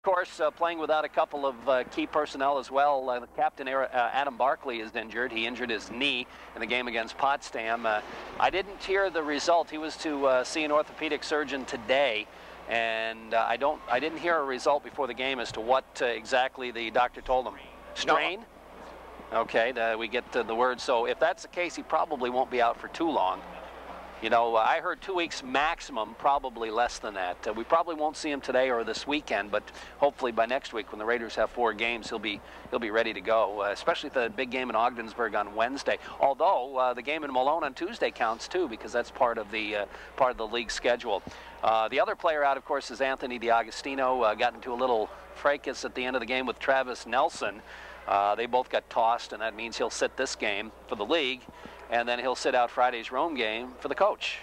course, playing without a couple of key personnel as well. The captain, Adam Barkley, is injured. He injured his knee in the game against Potsdam. I didn't hear the result. He was to see an orthopedic surgeon today, and I didn't hear a result before the game as to what exactly the doctor told him. Strain? No. Okay, we get the word. So if that's the case, he probably won't be out for too long. You know, I heard 2 weeks maximum, probably less than that. We probably won't see him today or this weekend, but hopefully by next week when the Raiders have 4 games, he'll be ready to go, especially the big game in Ogdensburg on Wednesday. Although the game in Malone on Tuesday counts too, because that's part of the league schedule. The other player out, of course, is Anthony DiAgostino. Got into a little fracas at the end of the game with Travis Nelson. They both got tossed, and that means he'll sit this game for the league. And then he'll sit out Friday's Rome game for the coach.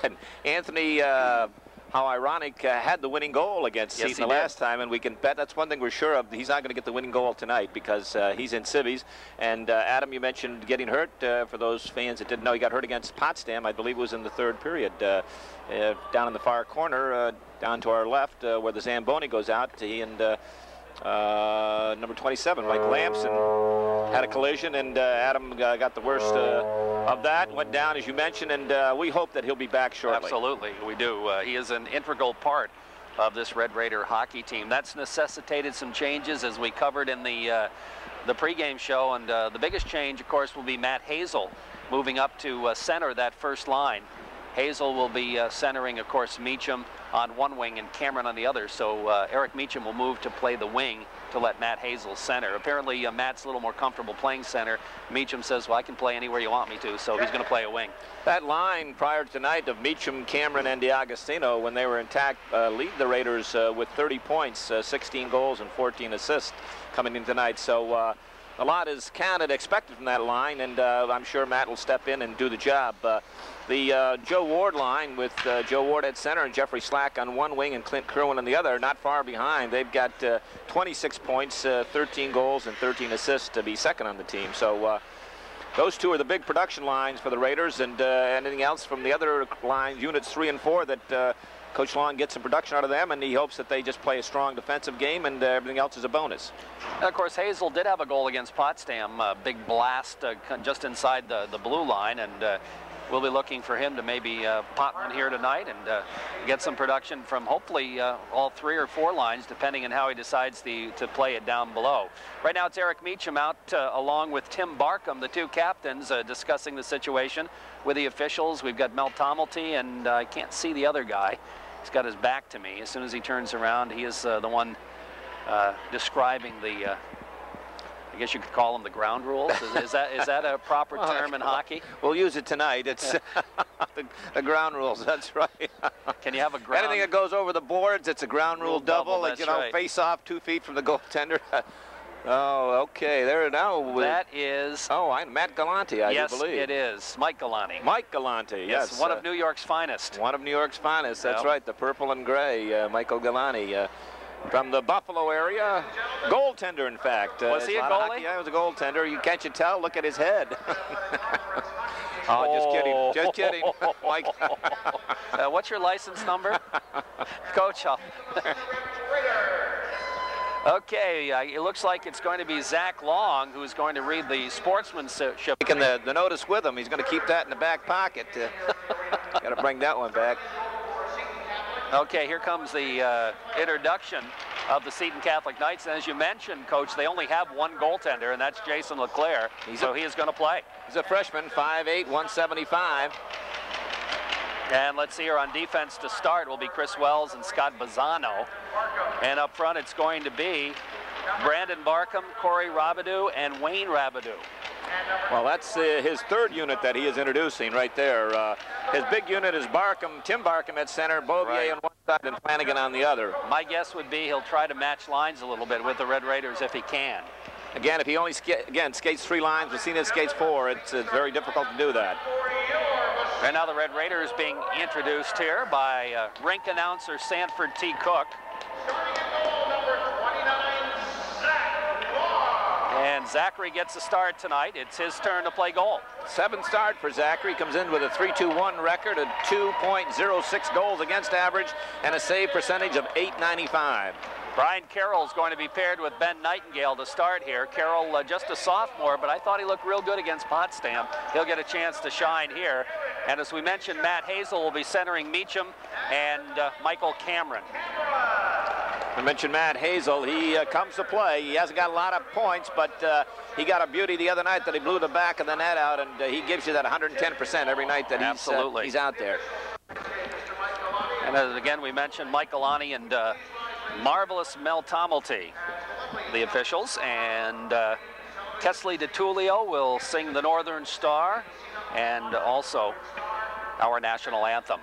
And Anthony, how ironic, had the winning goal against Seton the last time, and we can bet that's one thing we're sure of. He's not going to get the winning goal tonight because he's in civvies. And Adam, you mentioned getting hurt. For those fans that didn't know, he got hurt against Potsdam. I believe it was in the 3rd period. Down in the far corner, down to our left, where the Zamboni goes out. He and number 27, Mike Lamson, had a collision, and Adam got the worst of that, went down, as you mentioned, and we hope that he'll be back shortly. Absolutely, we do. He is an integral part of this Red Raider hockey team. That's necessitated some changes, as we covered in the pregame show, and the biggest change, of course, will be Matt Hazel moving up to center that first line. Hazel will be centering, of course, Meacham on one wing and Cameron on the other. So Eric Meacham will move to play the wing to let Matt Hazel center. Apparently, Matt's a little more comfortable playing center. Meacham says, well, I can play anywhere you want me to, so he's going to play a wing. That line prior to tonight of Meacham, Cameron, and DiAgostino, when they were intact, lead the Raiders with 30 points, 16 goals, and 14 assists coming in tonight. So a lot is expected from that line, and I'm sure Matt will step in and do the job. The Joe Ward line with Joe Ward at center and Jeffrey Slack on one wing and Clint Kerwin on the other, not far behind. They've got 26 points, 13 goals, and 13 assists to be second on the team. So those two are the big production lines for the Raiders, and anything else from the other lines, units 3 and 4, that Coach Long gets some production out of them, and he hopes that they just play a strong defensive game, and everything else is a bonus. And of course, Hazel did have a goal against Potsdam, a big blast just inside the blue line, and we'll be looking for him to maybe pop one here tonight and get some production from hopefully all 3 or 4 lines, depending on how he decides to play it down below. Right now it's Eric Meacham out along with Tim Barkham, the 2 captains, discussing the situation with the officials. We've got Mel Tomelty, and I can't see the other guy. He's got his back to me. As soon as he turns around, he is the one describing the I guess you could call them the ground rules. Is that a proper term in hockey? We'll use it tonight. It's the ground rules. That's right. Can you have a ground? Anything that goes over the boards, it's a ground rule double. Like, you know, right. Face off 2 feet from the goaltender. Oh, okay. There now. That is. Oh, Matt Galante, I do believe. Yes, it is. Mike Galante. Mike Galante, yes. One of New York's finest. One of New York's finest. That's right. The purple and gray. Michael Galante. From the Buffalo area, goaltender, in fact. Was he a goalie? Yeah, he was a goaltender. Can't you tell? Look at his head. Oh, just kidding. Just kidding. Mike. What's your license number? Coach. Okay, it looks like it's going to be Zach Long who's going to read the sportsmanship. Taking the notice with him. He's going to keep that in the back pocket. Got to bring that one back. Okay, here comes the introduction of the Seton Catholic Knights. And as you mentioned, Coach, they only have 1 goaltender, and that's Jason LeClaire. So he is going to play. He's a freshman, 5'8", 175. And let's see here on defense to start will be Chris Wells and Scott Bazzano. And up front it's going to be Brandon Barkham, Corey Rabideau, and Wayne Rabideau. Well, that's his 3rd unit that he is introducing right there. His big unit is Barkham, Tim Barkham at center, Beauvier on one side, and Flanagan on the other. My guess would be he'll try to match lines a little bit with the Red Raiders if he can. Again, if he only skates 3 lines, Massena skates 4, it's very difficult to do that. And now the Red Raiders being introduced here by rink announcer Sanford T. Cook. And Zachary gets a start tonight. It's his turn to play goal. 7th start for Zachary. Comes in with a 3.21 record, a 2.06 goals against average, and a save percentage of .895. Brian Carroll's going to be paired with Ben Nightingale to start here. Carroll just a sophomore, but I thought he looked real good against Potsdam. He'll get a chance to shine here. And as we mentioned, Matt Hazel will be centering Meacham and Michael Cameron. I mentioned Matt Hazel. He comes to play. He hasn't got a lot of points, but he got a beauty the other night that he blew the back of the net out, and he gives you that 110% every night that he's out there. And as again, we mentioned Michael Ani and marvelous Mel Tomelty, the officials, and Kesley DeTullio will sing the Northern Star and also our national anthem.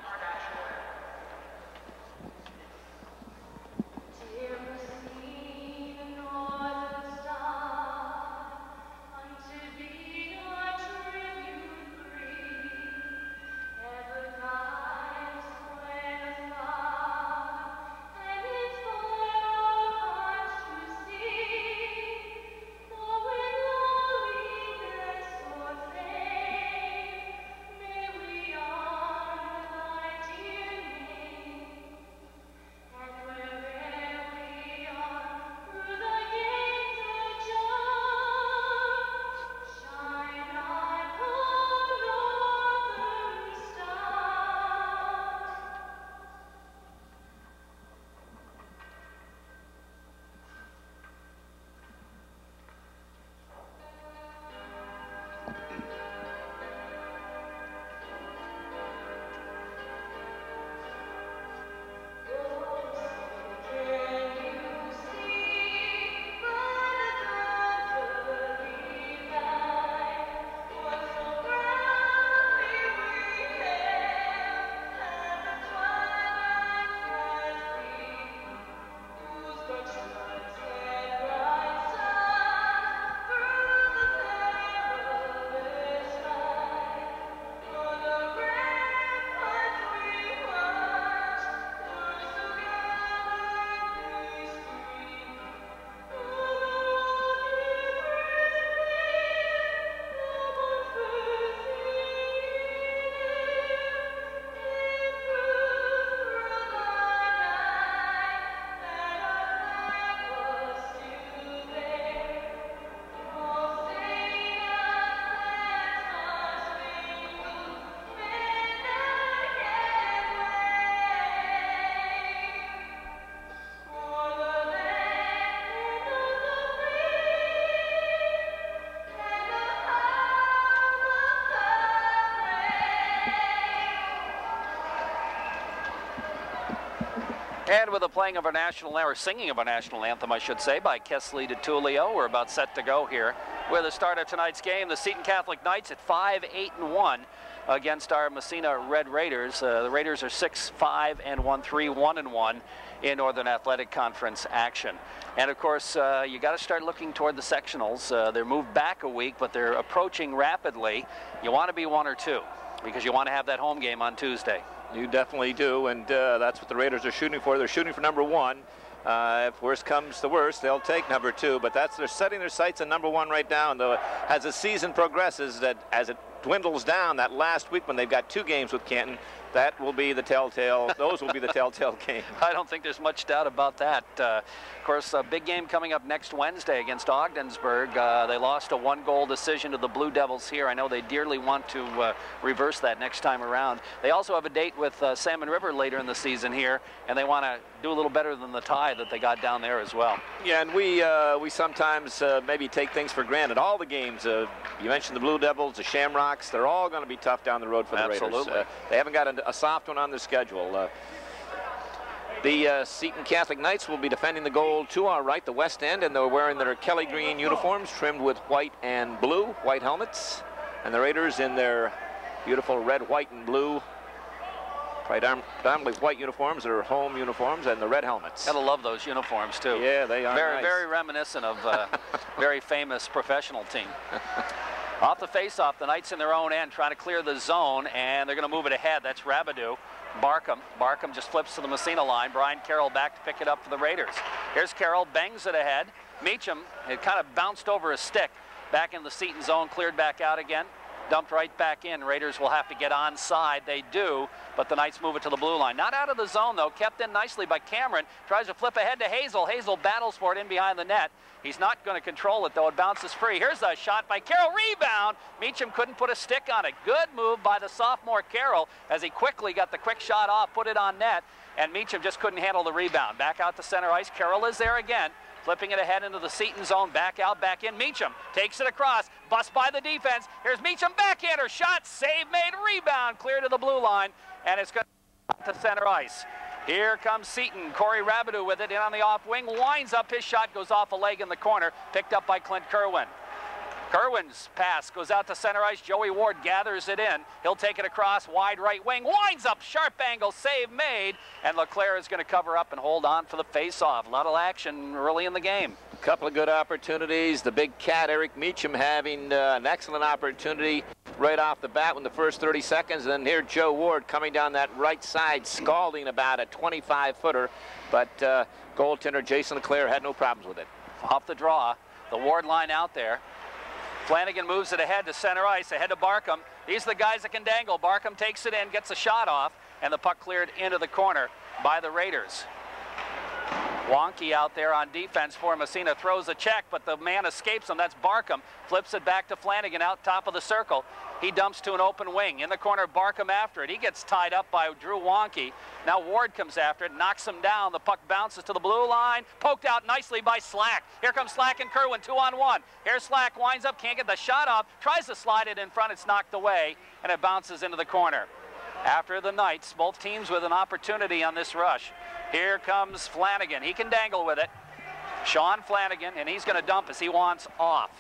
And with the playing of our national, or singing of our national anthem, I should say, by Kesley DeTullio, we're about set to go here with the start of tonight's game. The Seton Catholic Knights at 5-8-1 against our Massena Red Raiders. The Raiders are 6-5-1, 3-1-1 in Northern Athletic Conference action. And of course, you got to start looking toward the sectionals. They're moved back a week, but they're approaching rapidly. You want to be 1 or 2 because you want to have that home game on Tuesday. You definitely do, and that's what the Raiders are shooting for. They're shooting for number 1. If worst comes to worst, they'll take number 2, but they're setting their sights on number 1 right now. And though as the season progresses, that as it dwindles down, that last week when they've got 2 games with Canton, that will be the telltale. Those will be the telltale game. I don't think there's much doubt about that. Of course, a big game coming up next Wednesday against Ogdensburg. They lost a 1-goal decision to the Blue Devils here. I know they dearly want to reverse that next time around. They also have a date with Salmon River later in the season here, and they want to do a little better than the tie that they got down there as well. Yeah, and we sometimes maybe take things for granted. All the games, you mentioned the Blue Devils, the Shamrocks, they're all going to be tough down the road for the Absolutely. Raiders. They haven't got a soft one on their schedule. The Seton Catholic Knights will be defending the goal to our right, the west end, and they're wearing their Kelly green uniforms trimmed with white and blue, white helmets. And the Raiders in their beautiful red, white, and blue, predominantly white uniforms, their home uniforms, and the red helmets. Gotta love those uniforms, too. Yeah, they are very, nice. Very reminiscent of a very famous professional team. Off the face-off, the Knights in their own end trying to clear the zone, and they're going to move it ahead. That's Rabidou. Barkham just flips to the Massena line. Brian Carroll back to pick it up for the Raiders. Here's Carroll, bangs it ahead. Meacham, it kind of bounced over a stick. Back in the Seton zone, cleared back out again. Dumped right back in. Raiders will have to get onside. They do, but the Knights move it to the blue line. Not out of the zone, though. Kept in nicely by Cameron. Tries to flip ahead to Hazel. Hazel battles for it in behind the net. He's not going to control it, though. It bounces free. Here's a shot by Carroll. Rebound. Meacham couldn't put a stick on it. Good move by the sophomore Carroll as he quickly got the quick shot off, put it on net, and Meacham just couldn't handle the rebound. Back out to center ice. Carroll is there again. Flipping it ahead into the Seton zone, back out, back in. Meacham takes it across, bust by the defense. Here's Meacham, backhander, shot, save made, rebound, clear to the blue line, and it's going to center ice. Here comes Seton. Corey Rabideau with it in on the off wing, winds up, his shot goes off a leg in the corner, picked up by Clint Kerwin. Kerwin's pass goes out to center ice. Joey Ward gathers it in. He'll take it across, wide right wing, winds up, sharp angle, save made, and LeClaire is going to cover up and hold on for the face-off. A lot of action early in the game. A couple of good opportunities. The big cat, Eric Meacham, having an excellent opportunity right off the bat in the first 30 seconds. And then here Joe Ward coming down that right side, scalding about a 25-footer. But goaltender Jason LeClaire had no problems with it. Off the draw, the Ward line out there. Flanagan moves it ahead to center ice, ahead to Barkham. These are the guys that can dangle. Barkham takes it in, gets a shot off, and the puck cleared into the corner by the Raiders. Wonky out there on defense for Massena, throws a check, but the man escapes him. That's Barkham. Flips it back to Flanagan out top of the circle. He dumps to an open wing. In the corner, Barkham after it. He gets tied up by Drew Wonky. Now Ward comes after it, knocks him down. The puck bounces to the blue line. Poked out nicely by Slack. Here comes Slack and Kerwin, 2-on-1. Here's Slack, winds up, can't get the shot off. Tries to slide it in front. It's knocked away, and it bounces into the corner. After the Knights, both teams with an opportunity on this rush. Here comes Flanagan. He can dangle with it. Sean Flanagan, and he's going to dump as he wants off.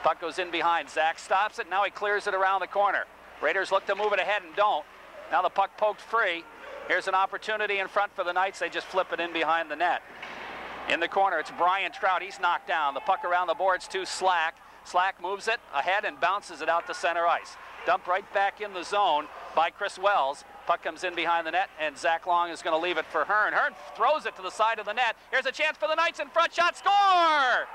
Puck goes in behind. Zach stops it. Now he clears it around the corner. Raiders look to move it ahead and don't. Now the puck poked free. Here's an opportunity in front for the Knights. They just flip it in behind the net. In the corner, it's Brian Trout. He's knocked down. The puck around the boards to Slack. Slack moves it ahead and bounces it out to center ice. Dumped right back in the zone by Chris Wells. Puck comes in behind the net, and Zach Long is going to leave it for Hearn. Hearn throws it to the side of the net. Here's a chance for the Knights in front. Shot, score!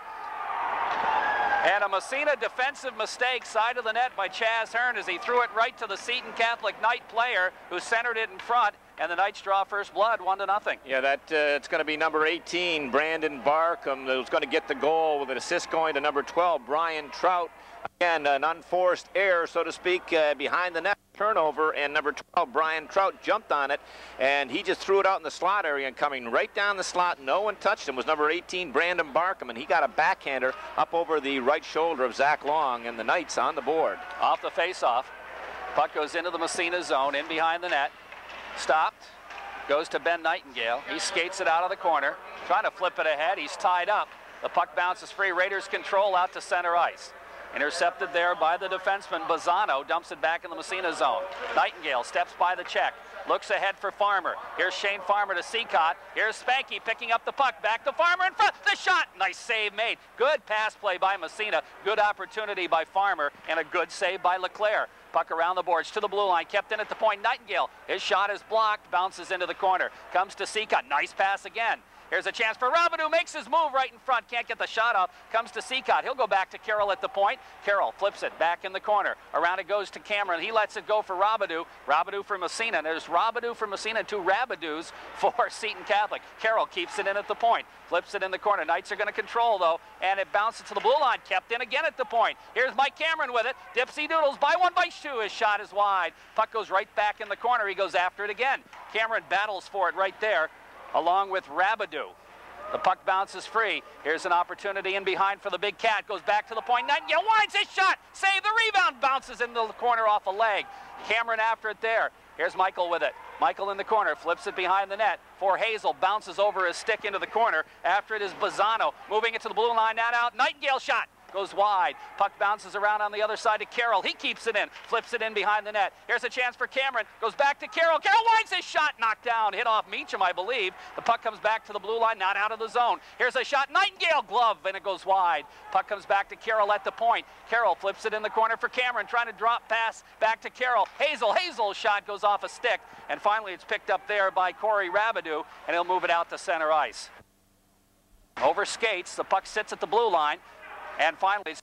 And a Massena defensive mistake, side of the net by Chaz Hearn as he threw it right to the Seton Catholic Knight player who centered it in front, and the Knights draw first blood, 1-0. Yeah, it's going to be number 18, Brandon Barkham, who's going to get the goal with an assist going to number 12, Brian Trout. Again, an unforced error, so to speak, behind the net. Turnover, and number 12, Brian Trout, jumped on it, and he just threw it out in the slot area, and coming right down the slot, no one touched him, was number 18, Brandon Barkham, and he got a backhander up over the right shoulder of Zach Long, and the Knights on the board. Off the face-off, puck goes into the Massena zone, in behind the net, stopped, goes to Ben Nightingale. He skates it out of the corner, trying to flip it ahead. He's tied up. The puck bounces free. Raiders control out to center ice. Intercepted there by the defenseman. Bazzano dumps it back in the Massena zone. Nightingale steps by the check. Looks ahead for Farmer. Here's Shane Farmer to Seacott. Here's Spanky picking up the puck. Back to Farmer in front. The shot. Nice save made. Good pass play by Massena. Good opportunity by Farmer. And a good save by LeClaire. Puck around the boards to the blue line. Kept in at the point. Nightingale. His shot is blocked. Bounces into the corner. Comes to Seacott. Nice pass again. Here's a chance for Rabideau, makes his move right in front, can't get the shot off, comes to Seacott. He'll go back to Carroll at the point. Carroll flips it back in the corner. Around it goes to Cameron. He lets it go for Rabideau. Rabideau for Massena. There's Rabideau for Massena, two Rabideaus for Seton Catholic. Carroll keeps it in at the point. Flips it in the corner. Knights are going to control, though, and it bounces to the blue line. Kept in again at the point. Here's Mike Cameron with it. Dipsy Doodles by one, by two. His shot is wide. Puck goes right back in the corner. He goes after it again. Cameron battles for it right there, along with Rabideau. The puck bounces free. Here's an opportunity in behind for the big cat. Goes back to the point. Nightingale winds his shot. Save the rebound. Bounces into the corner off a leg. Cameron after it there. Here's Michael with it. Michael in the corner. Flips it behind the net for Hazel. Bounces over his stick into the corner. After it is Bazzano. Moving it to the blue line. Not out. Nightingale shot. Goes wide. Puck bounces around on the other side to Carroll. He keeps it in. Flips it in behind the net. Here's a chance for Cameron. Goes back to Carroll. Carroll winds his shot. Knocked down. Hit off Meacham, I believe. The puck comes back to the blue line. Not out of the zone. Here's a shot. Nightingale glove, and it goes wide. Puck comes back to Carroll at the point. Carroll flips it in the corner for Cameron. Trying to drop pass back to Carroll. Hazel's shot goes off a stick. And finally it's picked up there by Corey Rabideau, and he'll move it out to center ice. Over skates. The puck sits at the blue line. And finally,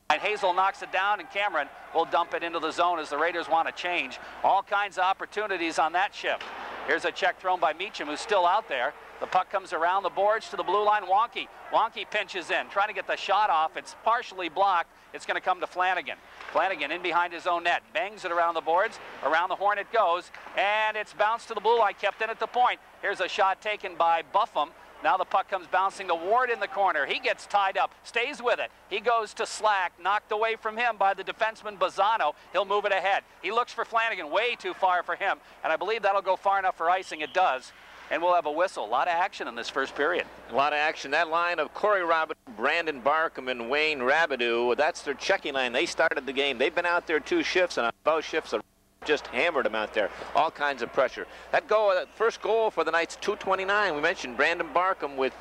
And Hazel knocks it down, and Cameron will dump it into the zone as the Raiders want to change. All kinds of opportunities on that shift. Here's a check thrown by Meacham, who's still out there. The puck comes around the boards to the blue line. Wonky pinches in, trying to get the shot off. It's partially blocked. It's going to come to Flanagan. Flanagan in behind his own net. Bangs it around the boards. Around the horn it goes. And it's bounced to the blue line, kept in at the point. Here's a shot taken by Buffum. Now the puck comes bouncing to Ward in the corner. He gets tied up, stays with it. He goes to Slack, knocked away from him by the defenseman Bazzano. He'll move it ahead. He looks for Flanagan, way too far for him. And I believe that'll go far enough for icing. It does. And we'll have a whistle. A lot of action in this first period. A lot of action. That line of Corey Rabideau, Brandon Barkham, and Wayne Rabideau, that's their checking line. They started the game. They've been out there 2 shifts, and on both shifts, just hammered them out there. All kinds of pressure. That first goal for the Knights, 2:29. We mentioned Brandon Barkham with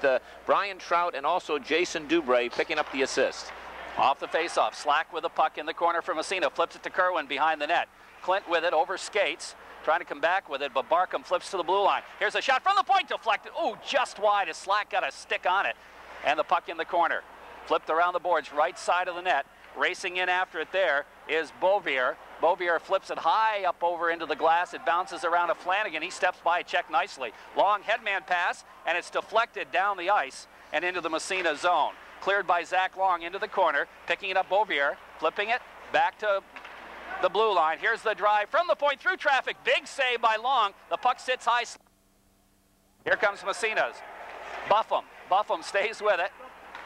Brian Trout and also Jason Dubray picking up the assist. Off the faceoff, Slack with the puck in the corner for Massena. Flips it to Kerwin behind the net. Clint with it over skates. Trying to come back with it, but Barkham flips to the blue line. Here's a shot from the point, deflected. Oh, just wide as Slack got a stick on it. And the puck in the corner. Flipped around the boards, right side of the net. Racing in after it there is Beauvier. Beauvier flips it high up over into the glass. It bounces around to Flanagan. He steps by, check nicely. Long headman pass, and it's deflected down the ice and into the Massena zone. Cleared by Zach Long into the corner, picking it up Beauvier, flipping it back to the blue line. Here's the drive from the point through traffic. Big save by Long. The puck sits high. Here comes Massena's. Buffum stays with it.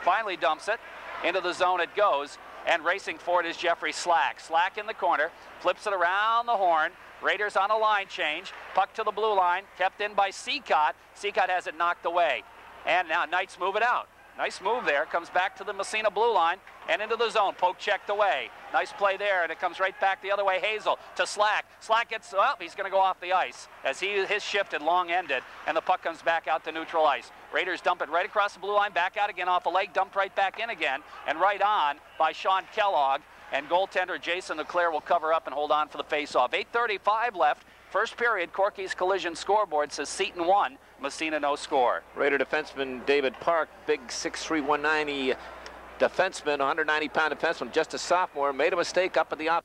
Finally dumps it. Into the zone it goes. And racing for it is Jeffrey Slack. Slack in the corner. Flips it around the horn. Raiders on a line change. Puck to the blue line. Kept in by Seacott. Seacott has it knocked away. And now Knights move it out. Nice move there. Comes back to the Massena blue line and into the zone. Poke checked away. Nice play there, and it comes right back the other way. Hazel to Slack. Slack gets, well, he's going to go off the ice as his shift had long ended, and the puck comes back out to neutral ice. Raiders dump it right across the blue line, back out again off a leg, dumped right back in again, and right on by Sean Kellogg. And goaltender Jason Leclerc will cover up and hold on for the face-off. 8:35 left. First period, Corky's Collision scoreboard says Seton 1, Massena no score. Raider defenseman David Park, big 6'3", 190 defenseman, 190-pound defenseman, just a sophomore, made a mistake up at the off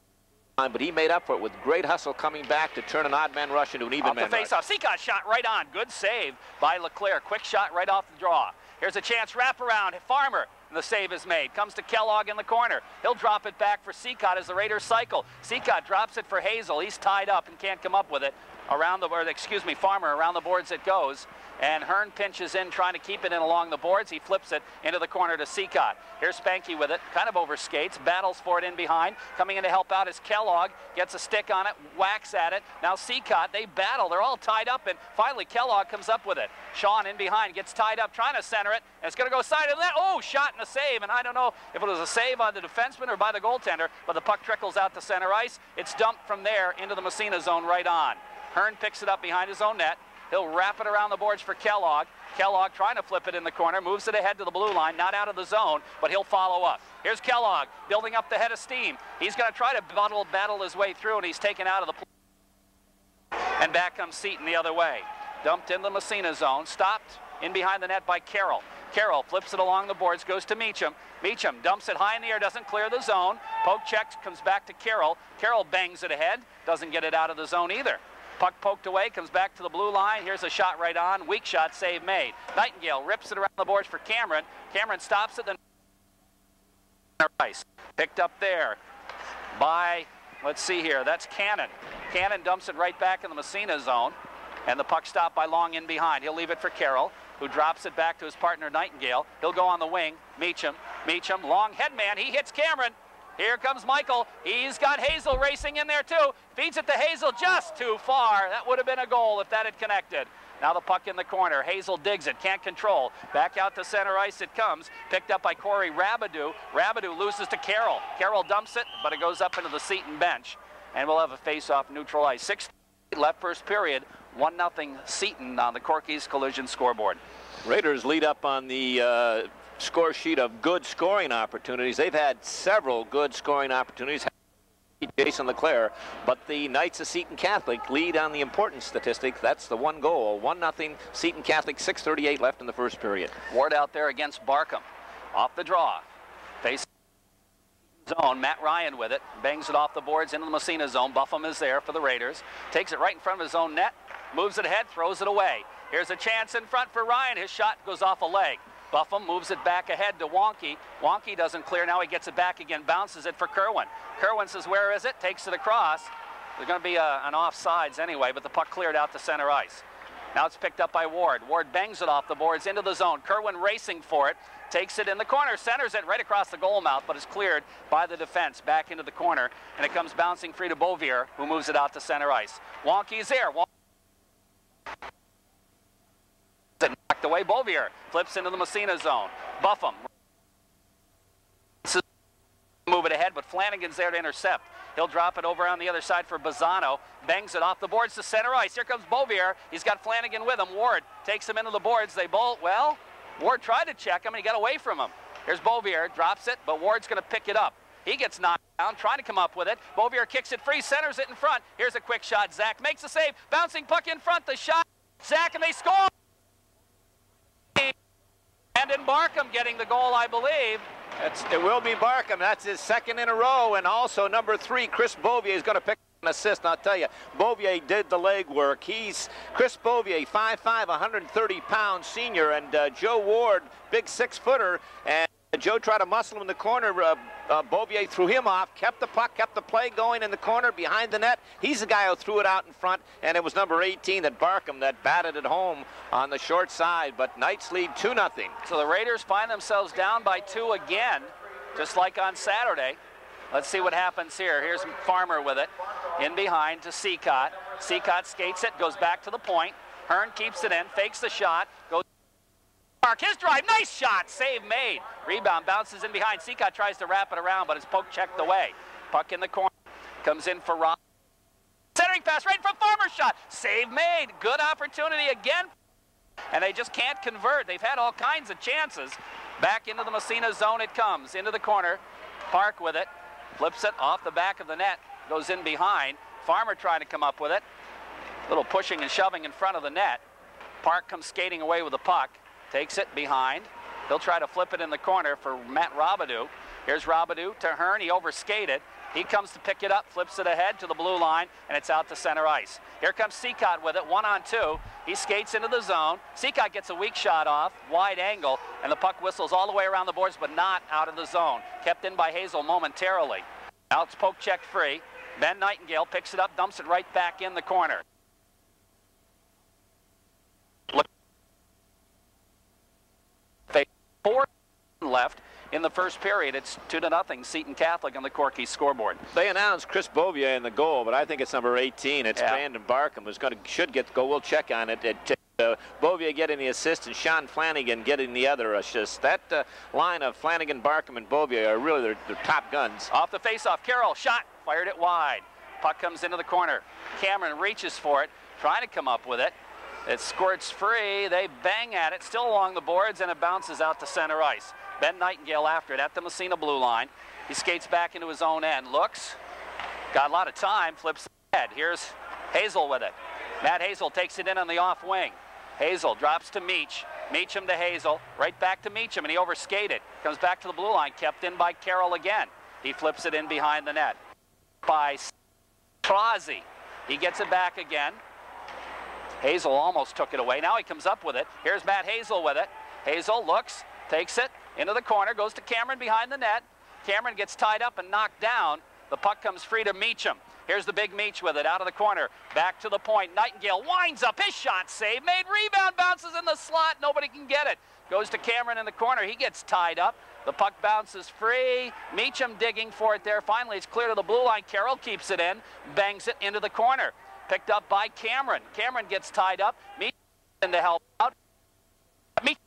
line, but he made up for it with great hustle coming back to turn an odd man rush into an even man rush. Off the face-off, Seacott shot right on. Good save by Leclerc. Quick shot right off the draw. Here's a chance, wraparound. Farmer. The save is made. Comes to Kellogg in the corner. He'll drop it back for Seacott as the Raiders cycle. Seacott drops it for Hazel. He's tied up and can't come up with it. Farmer around the boards it goes. And Hearn pinches in, trying to keep it in along the boards. He flips it into the corner to Seacott. Here's Spanky with it, kind of over skates, battles for it in behind. Coming in to help out is Kellogg, gets a stick on it, whacks at it. Now Seacott, they battle, they're all tied up, and finally Kellogg comes up with it. Sean in behind, gets tied up, trying to center it, and it's going to go side of that. Oh, shot and a save, and I don't know if it was a save on the defenseman or by the goaltender, but the puck trickles out to center ice. It's dumped from there into the Massena zone right on. Hearn picks it up behind his own net. He'll wrap it around the boards for Kellogg. Kellogg trying to flip it in the corner, moves it ahead to the blue line, not out of the zone, but he'll follow up. Here's Kellogg, building up the head of steam. He's going to try to battle his way through, and he's taken out of the play. And back comes Seton the other way. Dumped in the Massena zone, stopped in behind the net by Carroll. Carroll flips it along the boards, goes to Meacham. Meacham dumps it high in the air, doesn't clear the zone. Poke checks, comes back to Carroll. Carroll bangs it ahead, doesn't get it out of the zone either. Puck poked away, comes back to the blue line. Here's a shot right on. Weak shot, save made. Nightingale rips it around the boards for Cameron. Cameron stops it, then picked up there by, let's see here, that's Cannon. Cannon dumps it right back in the Massena zone, and the puck stopped by Long in behind. He'll leave it for Carroll, who drops it back to his partner Nightingale. He'll go on the wing. Meacham, long headman. He hits Cameron. Here comes Michael. He's got Hazel racing in there too. Feeds it to Hazel just too far. That would have been a goal if that had connected. Now the puck in the corner. Hazel digs it, can't control. Back out to center ice it comes. Picked up by Corey Rabideau. Rabideau loses to Carroll. Carroll dumps it, but it goes up into the Seton bench. And we'll have a face-off neutral ice. 6 left first period. 1-0 Seton on the Corky's Collision scoreboard. Raiders lead up on the score sheet of good scoring opportunities. They've had several good scoring opportunities. Jason Leclerc, but the Knights of Seton Catholic lead on the important statistic. That's the one goal. 1-0 Seton Catholic, 6:38 left in the first period. Ward out there against Barkham. Off the draw. Face zone. Matt Ryan with it. Bangs it off the boards into the Massena zone. Buffum is there for the Raiders. Takes it right in front of his own net. Moves it ahead, throws it away. Here's a chance in front for Ryan. His shot goes off a leg. Buffum moves it back ahead to Wonky. Wonky doesn't clear. Now he gets it back again. Bounces it for Kerwin. Kerwin says, where is it? Takes it across. There's going to be an offsides anyway, but the puck cleared out to center ice. Now it's picked up by Ward. Ward bangs it off the boards into the zone. Kerwin racing for it. Takes it in the corner. Centers it right across the goal mouth, but is cleared by the defense back into the corner. And it comes bouncing free to Beauvier, who moves it out to center ice. Wonky's there. Knocked away. Beauvier flips into the Massena zone. Buffum. Move it ahead, but Flanagan's there to intercept. He'll drop it over on the other side for Bazzano. Bangs it off the boards to center ice. Here comes Beauvier. He's got Flanagan with him. Ward takes him into the boards. They bolt. Well, Ward tried to check him, and he got away from him. Here's Beauvier. Drops it, but Ward's going to pick it up. He gets knocked down, trying to come up with it. Beauvier kicks it free, centers it in front. Here's a quick shot. Zach makes a save. Bouncing puck in front. The shot. Zach, and they score. And in Barkham getting the goal, I believe. It will be Barkham. That's his second in a row. And also number 3, Chris Beauvier, is going to pick an assist. And I'll tell you, Beauvier did the legwork. He's Chris Beauvier, 5'5", 130-pound senior. And Joe Ward, big 6-footer. And Joe tried to muscle him in the corner. Beauvier threw him off, kept the puck, kept the play going in the corner behind the net. He's the guy who threw it out in front, and it was number 18, that Barkham, that batted it home on the short side. But Knights lead 2-0. So the Raiders find themselves down by 2 again, just like on Saturday. Let's see what happens here. Here's Farmer with it, in behind to Seacott. Seacott skates it, goes back to the point. Hearn keeps it in, fakes the shot, goes his drive, nice shot, save made. Rebound bounces in behind. Seacott tries to wrap it around, but it's poke checked away. Puck in the corner, comes in for Rob. Centering pass right from Farmer's shot, save made. Good opportunity again, and they just can't convert. They've had all kinds of chances. Back into the Massena zone it comes, into the corner. Park with it, flips it off the back of the net, goes in behind. Farmer trying to come up with it. Little pushing and shoving in front of the net. Park comes skating away with the puck. Takes it behind. He'll try to flip it in the corner for Matt Robidoux. Here's Robidoux to Hearn. He overskated. He comes to pick it up, flips it ahead to the blue line, and it's out to center ice. Here comes Seacott with it, 1-on-2. He skates into the zone. Seacott gets a weak shot off, wide angle, and the puck whistles all the way around the boards, but not out of the zone. Kept in by Hazel momentarily. Now it's poke checked free. Ben Nightingale picks it up, dumps it right back in the corner. 4 left in the first period. It's 2-0 Seton Catholic on the Corky scoreboard. They announced Chris Beauvier in the goal, but I think it's number 18. It's Brandon Barkham who's should get the goal. We'll check on it. Beauvier getting the assist and Sean Flanagan getting the other assist. That line of Flanagan, Barkham, and Beauvier are really their top guns. Off the face-off, Carroll shot, fired it wide. Puck comes into the corner. Cameron reaches for it, trying to come up with it. It squirts free. They bang at it, still along the boards, and it bounces out to center ice. Ben Nightingale after it at the Massena blue line. He skates back into his own end, looks, got a lot of time, flips ahead. Here's Hazel with it. Matt Hazel takes it in on the off wing. Hazel drops to Meach. Meacham to Hazel, right back to Meacham, and he overskated. Comes back to the blue line, kept in by Carroll again. He flips it in behind the net. By Crosby. He gets it back again. Hazel almost took it away. Now he comes up with it. Here's Matt Hazel with it. Hazel looks, takes it into the corner, goes to Cameron behind the net. Cameron gets tied up and knocked down. The puck comes free to Meacham. Here's the big Meach with it out of the corner. Back to the point. Nightingale winds up. His shot save made. Rebound bounces in the slot. Nobody can get it. Goes to Cameron in the corner. He gets tied up. The puck bounces free. Meacham digging for it there. Finally, it's clear to the blue line. Carroll keeps it in. Bangs it into the corner. Picked up by Cameron. Cameron gets tied up. Meacham in to help out. Meacham.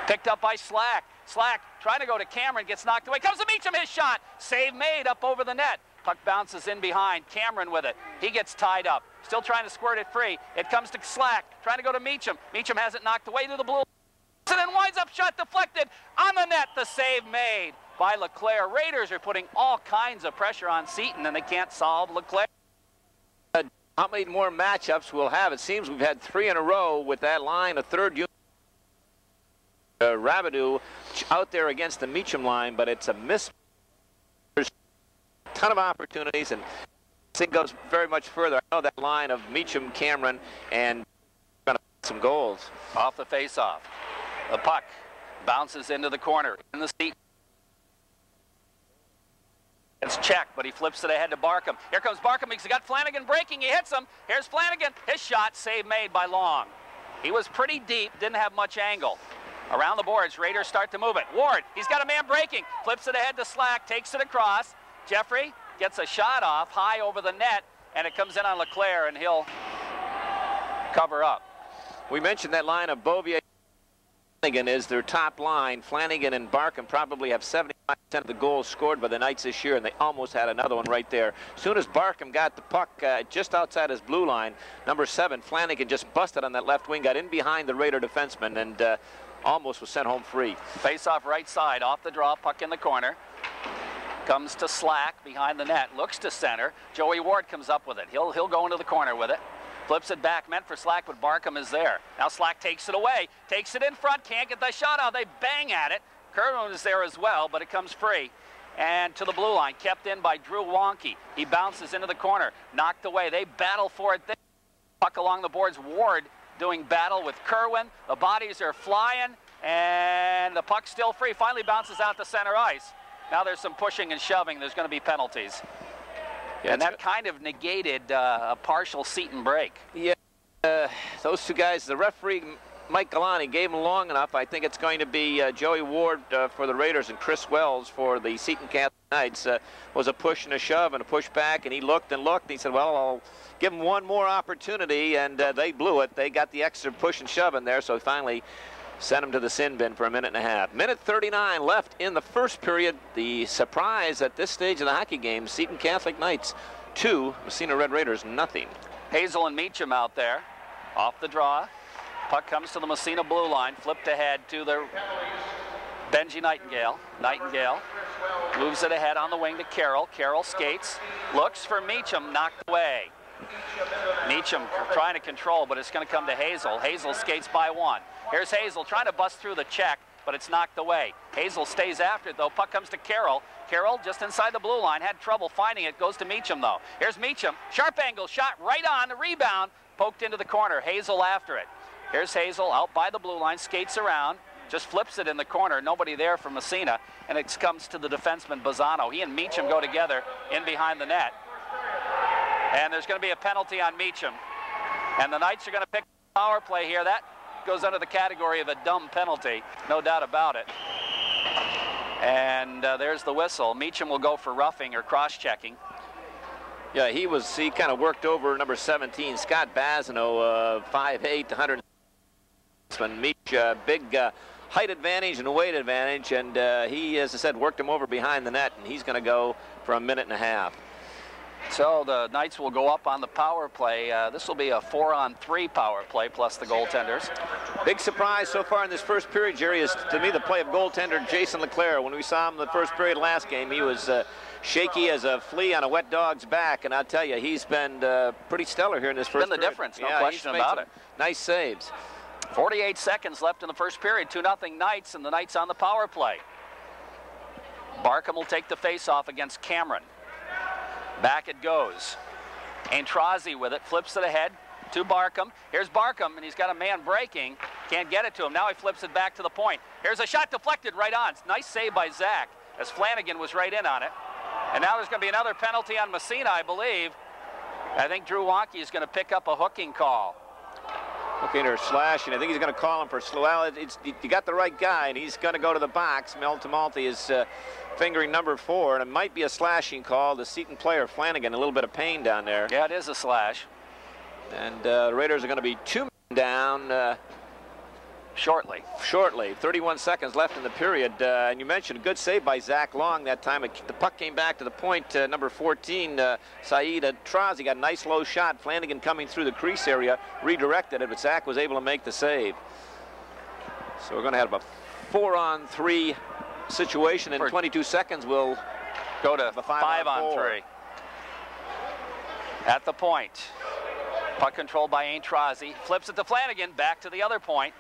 Picked up by Slack. Slack trying to go to Cameron, gets knocked away. Comes to Meacham, his shot. Save made up over the net. Puck bounces in behind. Cameron with it. He gets tied up. Still trying to squirt it free. It comes to Slack. Trying to go to Meacham. Meacham has it knocked away to the blue. And then winds up, shot deflected on the net. The save made by Leclerc. Raiders are putting all kinds of pressure on Seton, and they can't solve Leclerc. How many more matchups we'll have? It seems we've had 3 in a row with that line, a third unit. Rabideau out there against the Meacham line, but it's a miss. There's a ton of opportunities, and it goes very much further. I know that line of Meacham, Cameron, and some goals. Off the face-off. The puck bounces into the corner. In the seat. It's checked, but he flips it ahead to Barkham. Here comes Barkham. He's got Flanagan breaking. He hits him. Here's Flanagan. His shot, save made by Long. He was pretty deep, didn't have much angle. Around the boards, Raiders start to move it. Ward, he's got a man breaking. Flips it ahead to Slack, takes it across. Jeffrey gets a shot off high over the net, and it comes in on Leclerc, and he'll cover up. We mentioned that line of Beauvier. Flanagan is their top line. Flanagan and Barkham probably have 75% of the goals scored by the Knights this year, and they almost had another one right there. As soon as Barkham got the puck just outside his blue line, number 7, Flanagan just busted on that left wing, got in behind the Raider defenseman, and almost was sent home free. Face off right side, off the draw, puck in the corner. Comes to Slack behind the net, looks to center. Joey Ward comes up with it. He'll go into the corner with it. Flips it back, meant for Slack, but Barkham is there. Now Slack takes it away, takes it in front, can't get the shot out. They bang at it. Kerwin is there as well, but it comes free. And to the blue line, kept in by Drew Wonky. He bounces into the corner, knocked away. They battle for it there. Puck along the boards, Ward doing battle with Kerwin. The bodies are flying, and the puck's still free. Finally bounces out to center ice. Now there's some pushing and shoving. There's going to be penalties. Yeah, and that kind of negated a partial Seton break. Yeah, those two guys, the referee, Mike Galani, gave him long enough. I think it's going to be Joey Ward for the Raiders and Chris Wells for the Seton Catholic Knights. Was a push and a shove and a push back, and he looked and looked, and he said, well, I'll give him one more opportunity, and they blew it. They got the extra push and shove in there, so finally sent him to the sin bin for a minute and a half. Minute 39 left in the first period. The surprise at this stage of the hockey game, Seton Catholic Knights 2, Massena Red Raiders nothing. Hazel and Meacham out there, off the draw. Puck comes to the Massena blue line, flipped ahead to the Benji Nightingale. Nightingale moves it ahead on the wing to Carroll. Carroll skates, looks for Meacham, knocked away. Meacham trying to control, but it's going to come to Hazel. Hazel skates by one. Here's Hazel trying to bust through the check, but it's knocked away. Hazel stays after it, though. Puck comes to Carroll. Carroll just inside the blue line, had trouble finding it. Goes to Meacham, though. Here's Meacham. Sharp angle shot right on the rebound. Poked into the corner. Hazel after it. Here's Hazel out by the blue line, skates around, just flips it in the corner. Nobody there from Massena, and it comes to the defenseman, Bazzano. He and Meacham go together in behind the net. And there's going to be a penalty on Meacham. And the Knights are going to pick power play here. That goes under the category of a dumb penalty, no doubt about it. And there's the whistle. Meacham will go for roughing or cross-checking. Yeah, he kind of worked over number 17, Scott Bazzano, 5'8", 100. Meach, big height advantage and weight advantage, and he, as I said, worked him over behind the net, and he's going to go for a minute and a half. So the Knights will go up on the power play. This will be a 4-on-3 power play plus the goaltenders. Big surprise so far in this first period, Jerry, is to me the play of goaltender Jason Leclerc. When we saw him in the first period last game, he was shaky as a flea on a wet dog's back, and I'll tell you, he's been pretty stellar here in this first period. Been the difference, no question about it. Nice saves. 48 seconds left in the first period. 2-0 Knights, and the Knights on the power play. Barkham will take the face-off against Cameron. Back it goes. Antrazi with it, flips it ahead to Barkham. Here's Barkham, and he's got a man breaking. Can't get it to him. Now he flips it back to the point. Here's a shot deflected right on. Nice save by Zach, as Flanagan was right in on it. And now there's going to be another penalty on Massena, I believe. I think Drew Wonky is going to pick up a hooking call. Hooking or slashing. I think he's going to call him for slow. Well, you got the right guy, and he's going to go to the box. Mel Tamalti is fingering number 4, and it might be a slashing call. The Seton player, Flanagan, a little bit of pain down there. Yeah, it is a slash. And the Raiders are going to be 2 men down shortly. 31 seconds left in the period. And you mentioned a good save by Zach Long that time. The puck came back to the point. Number 14, Saeed Atrazi got a nice low shot. Flanagan coming through the crease area, redirected it, but Zach was able to make the save. So we're going to have a 4-on-3 situation. In 22 seconds, we'll go to 5-on-3. At the point. Puck controlled by Antrazi. Flips it to Flanagan. Back to the other point.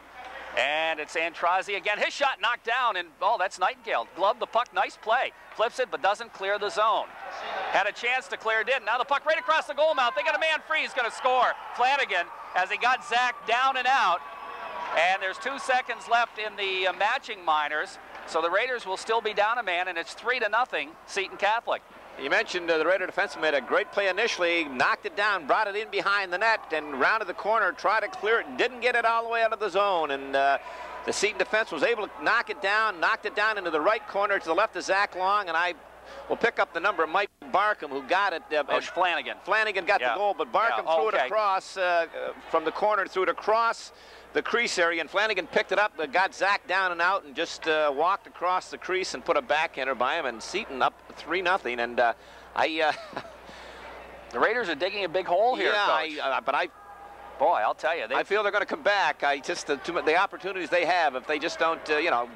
And it's Antrazi again. His shot knocked down, and oh, that's Nightingale. Gloved the puck, nice play. Flips it, but doesn't clear the zone. Had a chance to clear, didn't. Now the puck right across the goal mouth. They got a man free. He's going to score. Flanagan, as he got Zach down and out. And there's 2 seconds left in the matching minors. So the Raiders will still be down a man, and it's 3-0, Seton Catholic. You mentioned the Raider defenseman made a great play initially, knocked it down, brought it in behind the net, and rounded the corner, tried to clear it, didn't get it all the way out of the zone. And the Seton defense was able to knocked it down into the right corner to the left of Zach Long, and I will pick up the number of Mike Barkham, who got it. Flanagan. Flanagan got the goal, but Barkham threw it across from the corner, threw it across the crease area, and Flanagan picked it up, got Zach down and out, and just walked across the crease and put a backhander by him, and Seton up 3-0. And the Raiders are digging a big hole here, Coach. Boy, I'll tell you, I feel they're going to come back. The opportunities they have, if they just don't,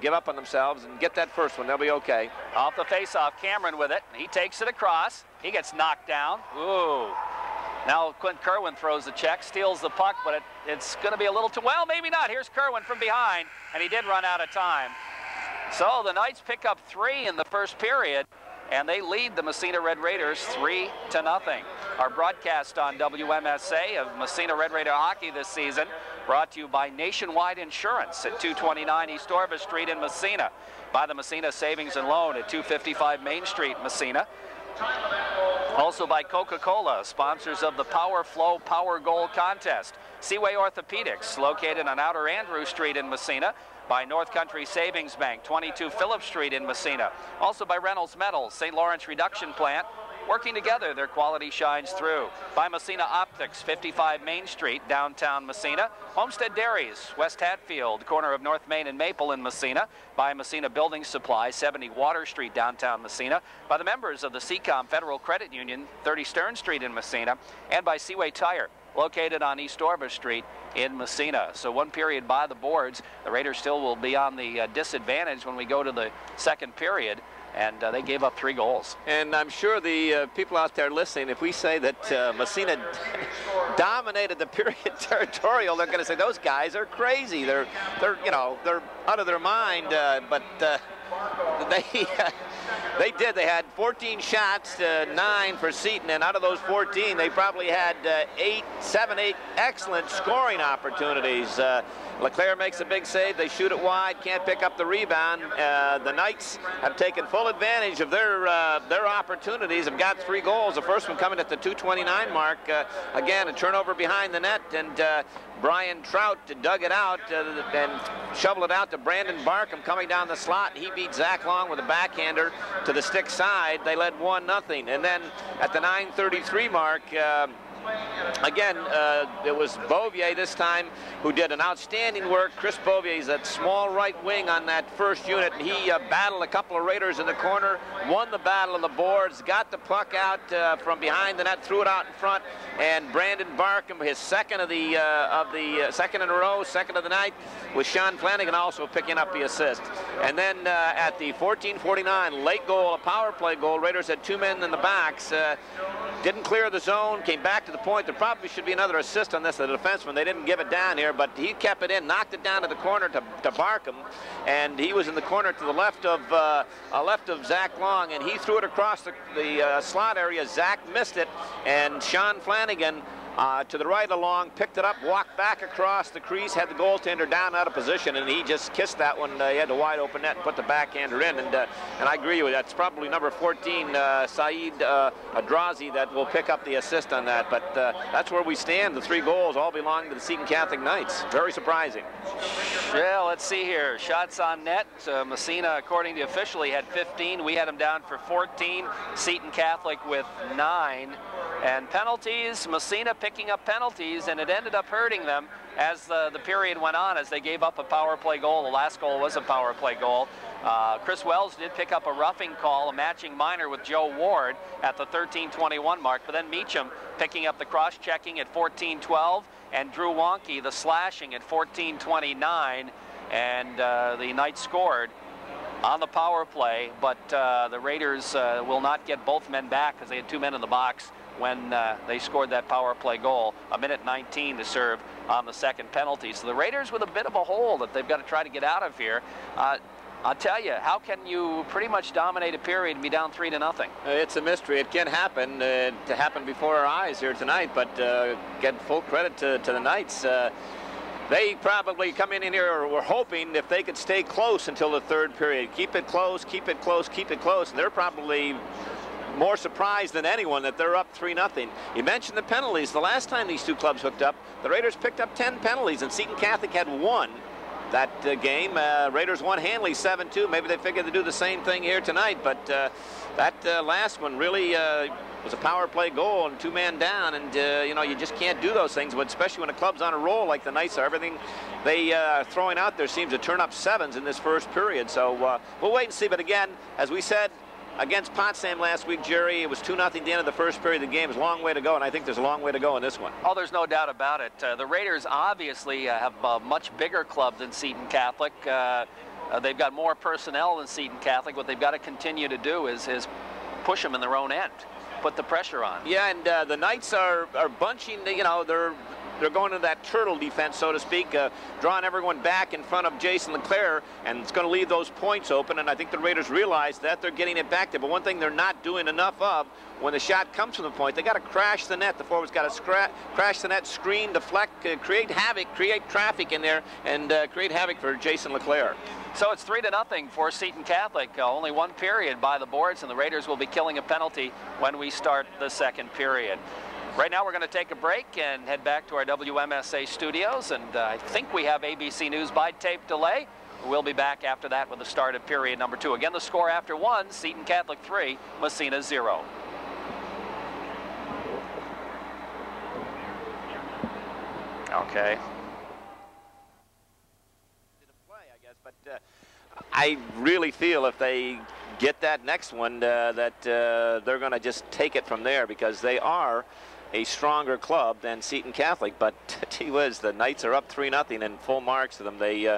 give up on themselves and get that first one, they'll be okay. Off the face-off, Cameron with it. He takes it across. He gets knocked down. Ooh. Now Quint Kerwin throws the check, steals the puck, but it's going to be a little too, well, maybe not. Here's Kerwin from behind, and he did run out of time. So the Knights pick up 3 in the first period, and they lead the Massena Red Raiders 3-0. Our broadcast on WMSA of Massena Red Raider hockey this season brought to you by Nationwide Insurance at 229 East Orvis Street in Massena, by the Massena Savings and Loan at 255 Main Street, Massena. Also by Coca-Cola, sponsors of the Power Flow Power Goal Contest. Seaway Orthopedics, located on Outer Andrew Street in Massena. By North Country Savings Bank, 22 Phillip Street in Massena. Also by Reynolds Metals, St. Lawrence Reduction Plant. Working together, their quality shines through. By Massena Optics, 55 Main Street, downtown Massena. Homestead Dairies, West Hatfield, corner of North Main and Maple in Massena. By Massena Building Supply, 70 Water Street, downtown Massena. By the members of the Seacom Federal Credit Union, 30 Stern Street in Massena. And by Seaway Tire, located on East Orvis Street in Massena. So 1 period by the boards. The Raiders still will be on the disadvantage when we go to the second period. And they gave up 3 goals. And I'm sure the people out there listening, if we say that Massena dominated the period territorial, they're going to say those guys are crazy. They're out of their mind. But they did. They had 14 shots, 9 for Seton, and out of those 14, they probably had 7, 8 excellent scoring opportunities. LeClaire makes a big save. They shoot it wide, can't pick up the rebound. The Knights have taken full advantage of their opportunities, have got 3 goals. The first one coming at the 2:29 mark. Again, a turnover behind the net, and Brian Trout dug it out and shoveled it out to Brandon Barkham coming down the slot. He beat Zach Long with a backhander to the stick side. They led 1-0. And then at the 9:33 mark, again, it was Beauvier this time who did an outstanding work. Chris Beauvier is that small right wing on that first unit, and he battled a couple of Raiders in the corner, won the battle on the boards, got the puck out from behind the net, threw it out in front, and Brandon Barkham, his second of the second in a row, second of the night, with Sean Flanagan also picking up the assist. And then at the 14:49 late goal, a power play goal, Raiders had 2 men in the backs, didn't clear the zone, came back to the point. There probably should be another assist on this, the defenseman. They didn't give it down here, but he kept it in, knocked it down to the corner to Barkham, and he was in the corner to the left of Zach Long, and he threw it across the slot area. Zach missed it, and Sean Flanagan to the right along, picked it up, walked back across the crease, had the goaltender down out of position, and he just kissed that one. He had the wide open net and put the backhander in, and I agree with you. That's probably number 14, Saeed Adrazi, that will pick up the assist on that. But that's where we stand. The 3 goals all belong to the Seton Catholic Knights. Very surprising. Well, let's see here. Shots on net. Massena, according to officially, had 15. We had them down for 14. Seton Catholic with 9. And penalties, Massena picking up penalties, and it ended up hurting them as the period went on, as they gave up a power play goal. The last goal was a power play goal. Chris Wells did pick up a roughing call, a matching minor with Joe Ward at the 13:21 mark, but then Meacham picking up the cross-checking at 14:12, and Drew Wonky the slashing at 14:29, and the Knights scored on the power play, but the Raiders will not get both men back because they had 2 men in the box when they scored that power play goal. A minute 19 to serve on the second penalty. So the Raiders with a bit of a hole that they've got to try to get out of here. I'll tell you, how can you pretty much dominate a period and be down 3-0? It's a mystery. It can happen, to happen before our eyes here tonight, but get full credit to the Knights. They probably come in here or were hoping if they could stay close until the third period. Keep it close, keep it close, keep it close. And they're probably more surprised than anyone that they're up 3-0. You mentioned the penalties. The last time these two clubs hooked up, the Raiders picked up 10 penalties, and Seton Catholic had 1 that game. Raiders won handily 7-2. Maybe they figured to do the same thing here tonight, but that last one really was a power play goal and 2-man down, and you know, you just can't do those things, but especially when a club's on a roll like the Knights are. Everything they are throwing out there seems to turn up 7s in this first period, so we'll wait and see. But again, as we said against Potsdam last week, Jerry, it was 2-0 at the end of the first period of the game. It's a long way to go, and I think there's a long way to go in this one. Oh, there's no doubt about it. The Raiders obviously have a much bigger club than Seton Catholic. They've got more personnel than Seton Catholic. What they've got to continue to do is push them in their own end, put the pressure on. Yeah, and the Knights are bunching, you know, they're going to that turtle defense, so to speak, drawing everyone back in front of Jason Leclerc, and it's going to leave those points open, and I think the Raiders realize that. They're getting it back there. But one thing they're not doing enough of, when the shot comes from the point, they got to crash the net. The forwards got to crash the net, screen, deflect, create havoc, create traffic in there, and create havoc for Jason Leclerc. So it's 3-0 for Seton Catholic. Only 1 period by the boards, and the Raiders will be killing a penalty when we start the second period. Right now we're going to take a break and head back to our WMSA studios, and I think we have ABC News by tape delay. We'll be back after that with the start of period number 2. Again, the score after 1, Seton Catholic 3, Massena 0. Okay. But I really feel if they get that next one that they're going to just take it from there, because they are a stronger club than Seton Catholic. But gee whiz, the Knights are up 3-0 and full marks to them. They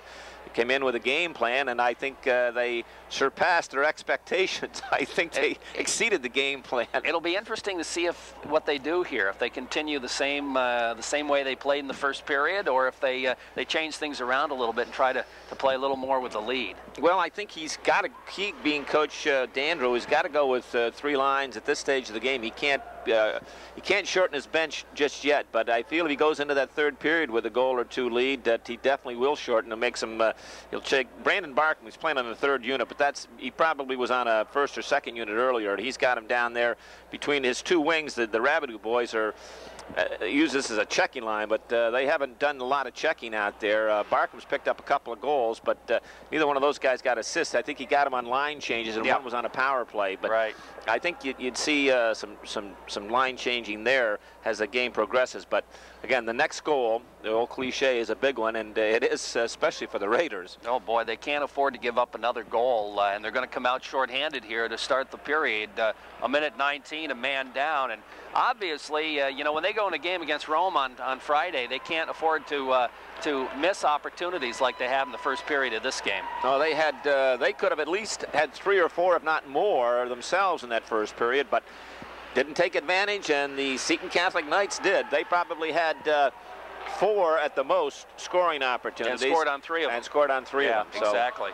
came in with a game plan, and I think they surpassed their expectations. I think they exceeded the game plan. It'll be interesting to see what they do here, if they continue the same way they played in the first period, or if they change things around a little bit and try to play a little more with the lead. Well, I think he's got to keep being Coach Dandrew. He's got to go with 3 lines at this stage of the game. He can't shorten his bench just yet, but I feel if he goes into that third period with a goal or 2 lead, that he definitely will shorten and make some. He'll check Brandon Barkham. He's playing on the 3rd unit, but he probably was on a 1st or 2nd unit earlier. He's got him down there between his 2 wings. The Rabideau boys are use this as a checking line, but they haven't done a lot of checking out there. Barkham's picked up a couple of goals, but neither one of those guys got assists. I think he got them on line changes, and one was on a power play. But right. I think you'd see some line changing there as the game progresses. But again, the next goal, the old cliche, is a big one, and it is especially for the Raiders. Oh boy, they can't afford to give up another goal, and they're going to come out shorthanded here to start the period. A minute 19, a man down, and obviously, you know, when they go in a game against Rome on Friday, they can't afford to miss opportunities like they have in the first period of this game. No, they could have at least had 3 or 4, if not more, themselves in that first period, but didn't take advantage, and the Seton Catholic Knights did. They probably had 4 at the most scoring opportunities. And scored on 3 of them. And scored on 3 of them. Yeah, exactly.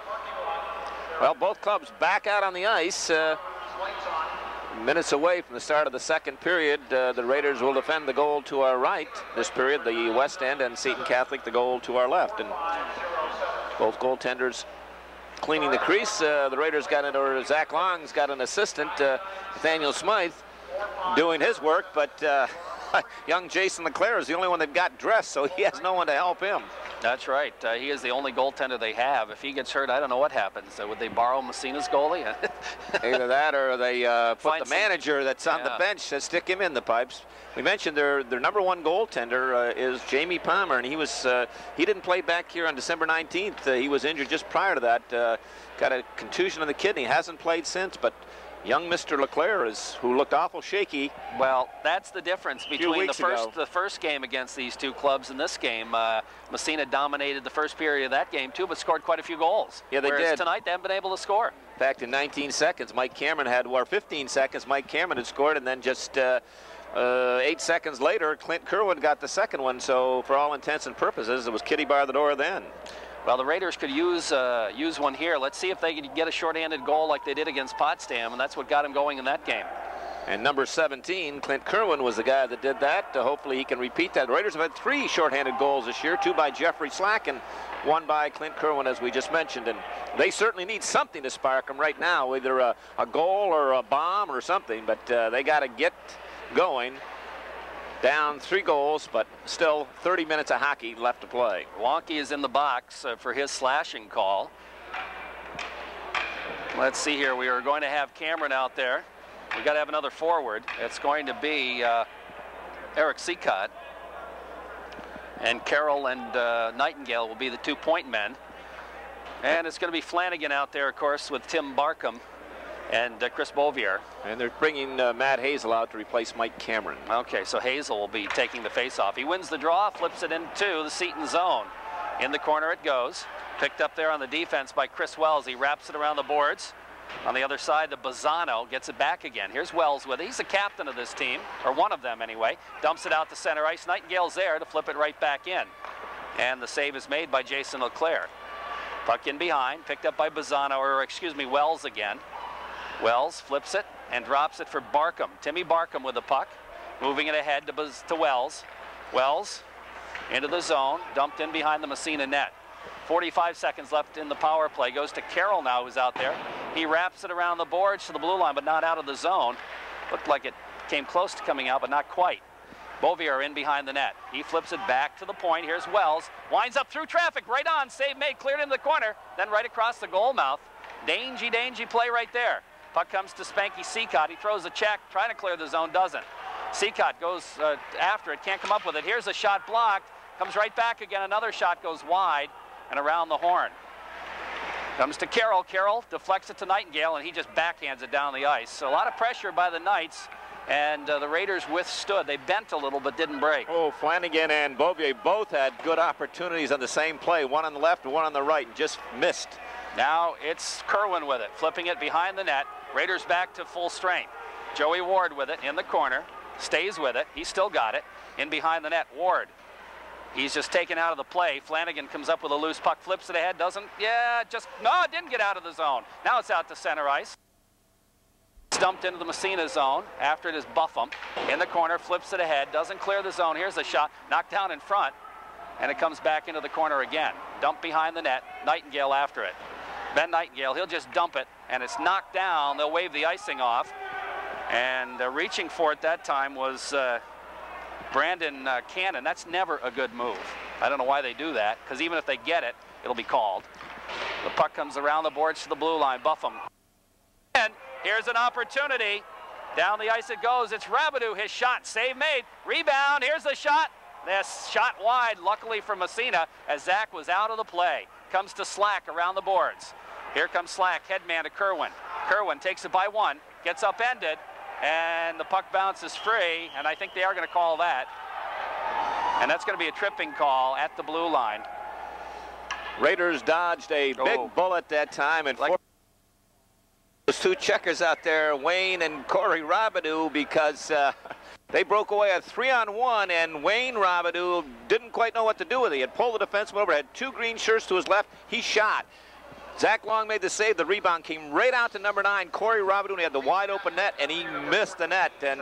Well, both clubs back out on the ice. Minutes away from the start of the second period. The Raiders will defend the goal to our right this period, the West End, and Seton Catholic the goal to our left. And both goaltenders cleaning the crease. The Raiders got it, or Zach Long's got an assistant, Nathaniel Smythe, doing his work, but young Jason Leclerc is the only one that got dressed, so he has no one to help him. That's right. He is the only goaltender they have. If he gets hurt, I don't know what happens. Would they borrow Massena's goalie? Either that, or they put the manager that's on the bench to stick him in the pipes. We mentioned their #1 goaltender is Jamie Palmer, and he didn't play back here on December 19th. He was injured just prior to that. Got a contusion of the kidney. Hasn't played since, but young Mr. Leclerc who looked awful shaky. Well, that's the difference between the first game against these two clubs and this game. Massena dominated the first period of that game too, but scored quite a few goals. Yeah, they did. Whereas tonight they haven't been able to score. In fact, in 19 seconds, Mike Cameron had, or 15 seconds, Mike Cameron had scored, and then just 8 seconds later, Clint Kerwin got the second one. So for all intents and purposes, it was kitty bar the door then. Well, the Raiders could use one here. Let's see if they could get a shorthanded goal like they did against Potsdam, and that's what got him going in that game. And number 17, Clint Kerwin, was the guy that did that. Hopefully he can repeat that. The Raiders have had 3 shorthanded goals this year, 2 by Jeffrey Slack and 1 by Clint Kerwin, as we just mentioned. And they certainly need something to spark them right now, either a goal or a bomb or something. But they got to get going. Down 3 goals, but still 30 minutes of hockey left to play. Wonky is in the box for his slashing call. Let's see here. We are going to have Cameron out there. We got to have another forward. It's going to be Eric Seton. And Carroll and Nightingale will be the 2-point men. And it's going to be Flanagan out there, of course, with Tim Barkham and Chris Bouvier. And they're bringing Matt Hazel out to replace Mike Cameron. Okay, so Hazel will be taking the face-off. He wins the draw, flips it into the Seton zone. In the corner it goes. Picked up there on the defense by Chris Wells. He wraps it around the boards. On the other side, the Bazzano gets it back again. Here's Wells with it. He's the captain of this team, or one of them anyway. Dumps it out to center ice. Nightingale's there to flip it right back in. And the save is made by Jason Leclerc. Puck in behind, picked up by Bazzano, or excuse me, Wells again. Wells flips it and drops it for Barkham. Timmy Barkham with the puck, moving it ahead to Wells. Wells into the zone, dumped in behind the Massena net. 45 seconds left in the power play. Goes to Carroll now, who's out there. He wraps it around the boards to the blue line, but not out of the zone. Looked like it came close to coming out, but not quite. Bouvier in behind the net. He flips it back to the point. Here's Wells. Winds up through traffic, right on. Save made, cleared into the corner. Then right across the goal mouth. Dangy play right there. Puck comes to Spanky Seacott. He throws a check, trying to clear the zone, doesn't. Seacott goes after it, can't come up with it. Here's a shot blocked. Comes right back again. Another shot goes wide and around the horn. Comes to Carroll. Carroll deflects it to Nightingale, and he just backhands it down the ice. So a lot of pressure by the Knights, and the Raiders withstood. They bent a little but didn't break. Oh, Flanagan and Bouvier both had good opportunities on the same play, one on the left and one on the right, and just missed. Now it's Kerwin with it, flipping it behind the net. Raiders back to full strength. Joey Ward with it in the corner, stays with it. He's still got it. In behind the net, Ward. He's just taken out of the play. Flanagan comes up with a loose puck, flips it ahead, doesn't, no, it didn't get out of the zone. Now it's out to center ice. Dumped into the Massena zone. After it is Buffum. In the corner, flips it ahead, doesn't clear the zone. Here's a shot, knocked down in front, and it comes back into the corner again. Dumped behind the net, Nightingale after it. Ben Nightingale, he'll just dump it, and it's knocked down. They'll wave the icing off. And reaching for it that time was Brandon Cannon. That's never a good move. I don't know why they do that, because even if they get it, it'll be called. The puck comes around the boards to the blue line. Buffum. And here's an opportunity. Down the ice it goes. It's Rabideau. His shot. Save made. Rebound. Here's the shot. This shot wide, luckily for Massena, as Zach was out of the play. Comes to Slack around the boards. Here comes Slack, headman to Kerwin. Kerwin takes it by 1, gets upended, and the puck bounces free, and I think they are going to call that. And that's going to be a tripping call at the blue line. Raiders dodged a big bullet that time, and those 2 checkers out there, Wayne and Corey Rabideau, because they broke away a 3-on-1, and Wayne Rabideau didn't quite know what to do with it. He had pulled the defenseman over, had 2 green shirts to his left. He shot. Zach Long made the save. The rebound came right out to number 9, Corey Rabideau. He had the wide open net, and he missed the net. And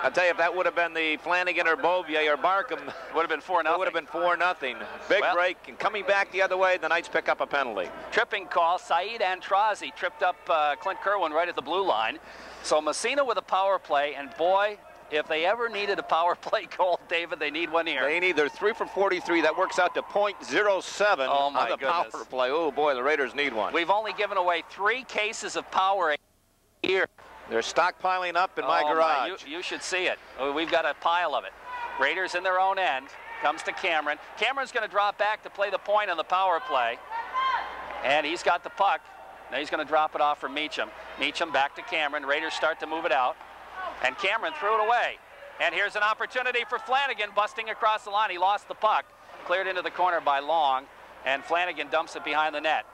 I'll tell you, if that would have been the Flanagan or Bouvier or Barkham, would have been 4-0. It would have been 4-0. Big break, and coming back the other way, the Knights pick up a penalty. Tripping call. Saeed Antrazi tripped up Clint Kerwin right at the blue line. So Massena with a power play, and boy, if they ever needed a power play goal, David, they need one here. They need, they're 3 for 43. That works out to .07 on the power play. Oh, boy, the Raiders need one. We've only given away 3 cases of power here. They're stockpiling up in my garage. You should see it. We've got a pile of it. Raiders in their own end. Comes to Cameron. Cameron's going to drop back to play the point on the power play. And he's got the puck. Now he's going to drop it off for Meacham. Meacham back to Cameron. Raiders start to move it out. And Cameron threw it away. And here's an opportunity for Flanagan, busting across the line. He lost the puck, cleared into the corner by Long, and Flanagan dumps it behind the net.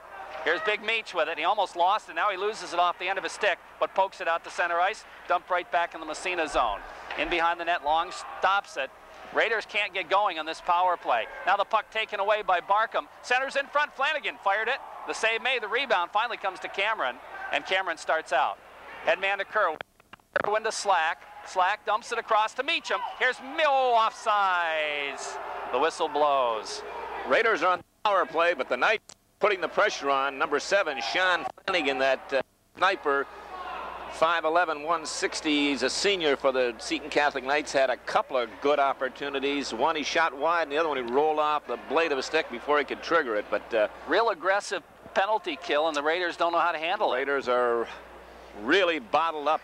Here's Big Meach with it. He almost lost it. Now he loses it off the end of his stick, but pokes it out to center ice, dumped right back in the Massena zone. In behind the net, Long stops it. Raiders can't get going on this power play. Now the puck taken away by Barkham. Centers in front, Flanagan fired it. The save made, the rebound finally comes to Cameron, and Cameron starts out. Headman to Kerwin. Kerwin to Slack. Slack dumps it across to Meacham. Here's Mill offsides. The whistle blows. Raiders are on the power play, but the Knights putting the pressure on. Number 7, Sean Flanagan, that sniper, 5'11", 160. He's a senior for the Seton Catholic Knights. Had a couple of good opportunities. One he shot wide, and the other one he rolled off the blade of a stick before he could trigger it. But real aggressive penalty kill, and the Raiders don't know how to handle it. Raiders are really bottled up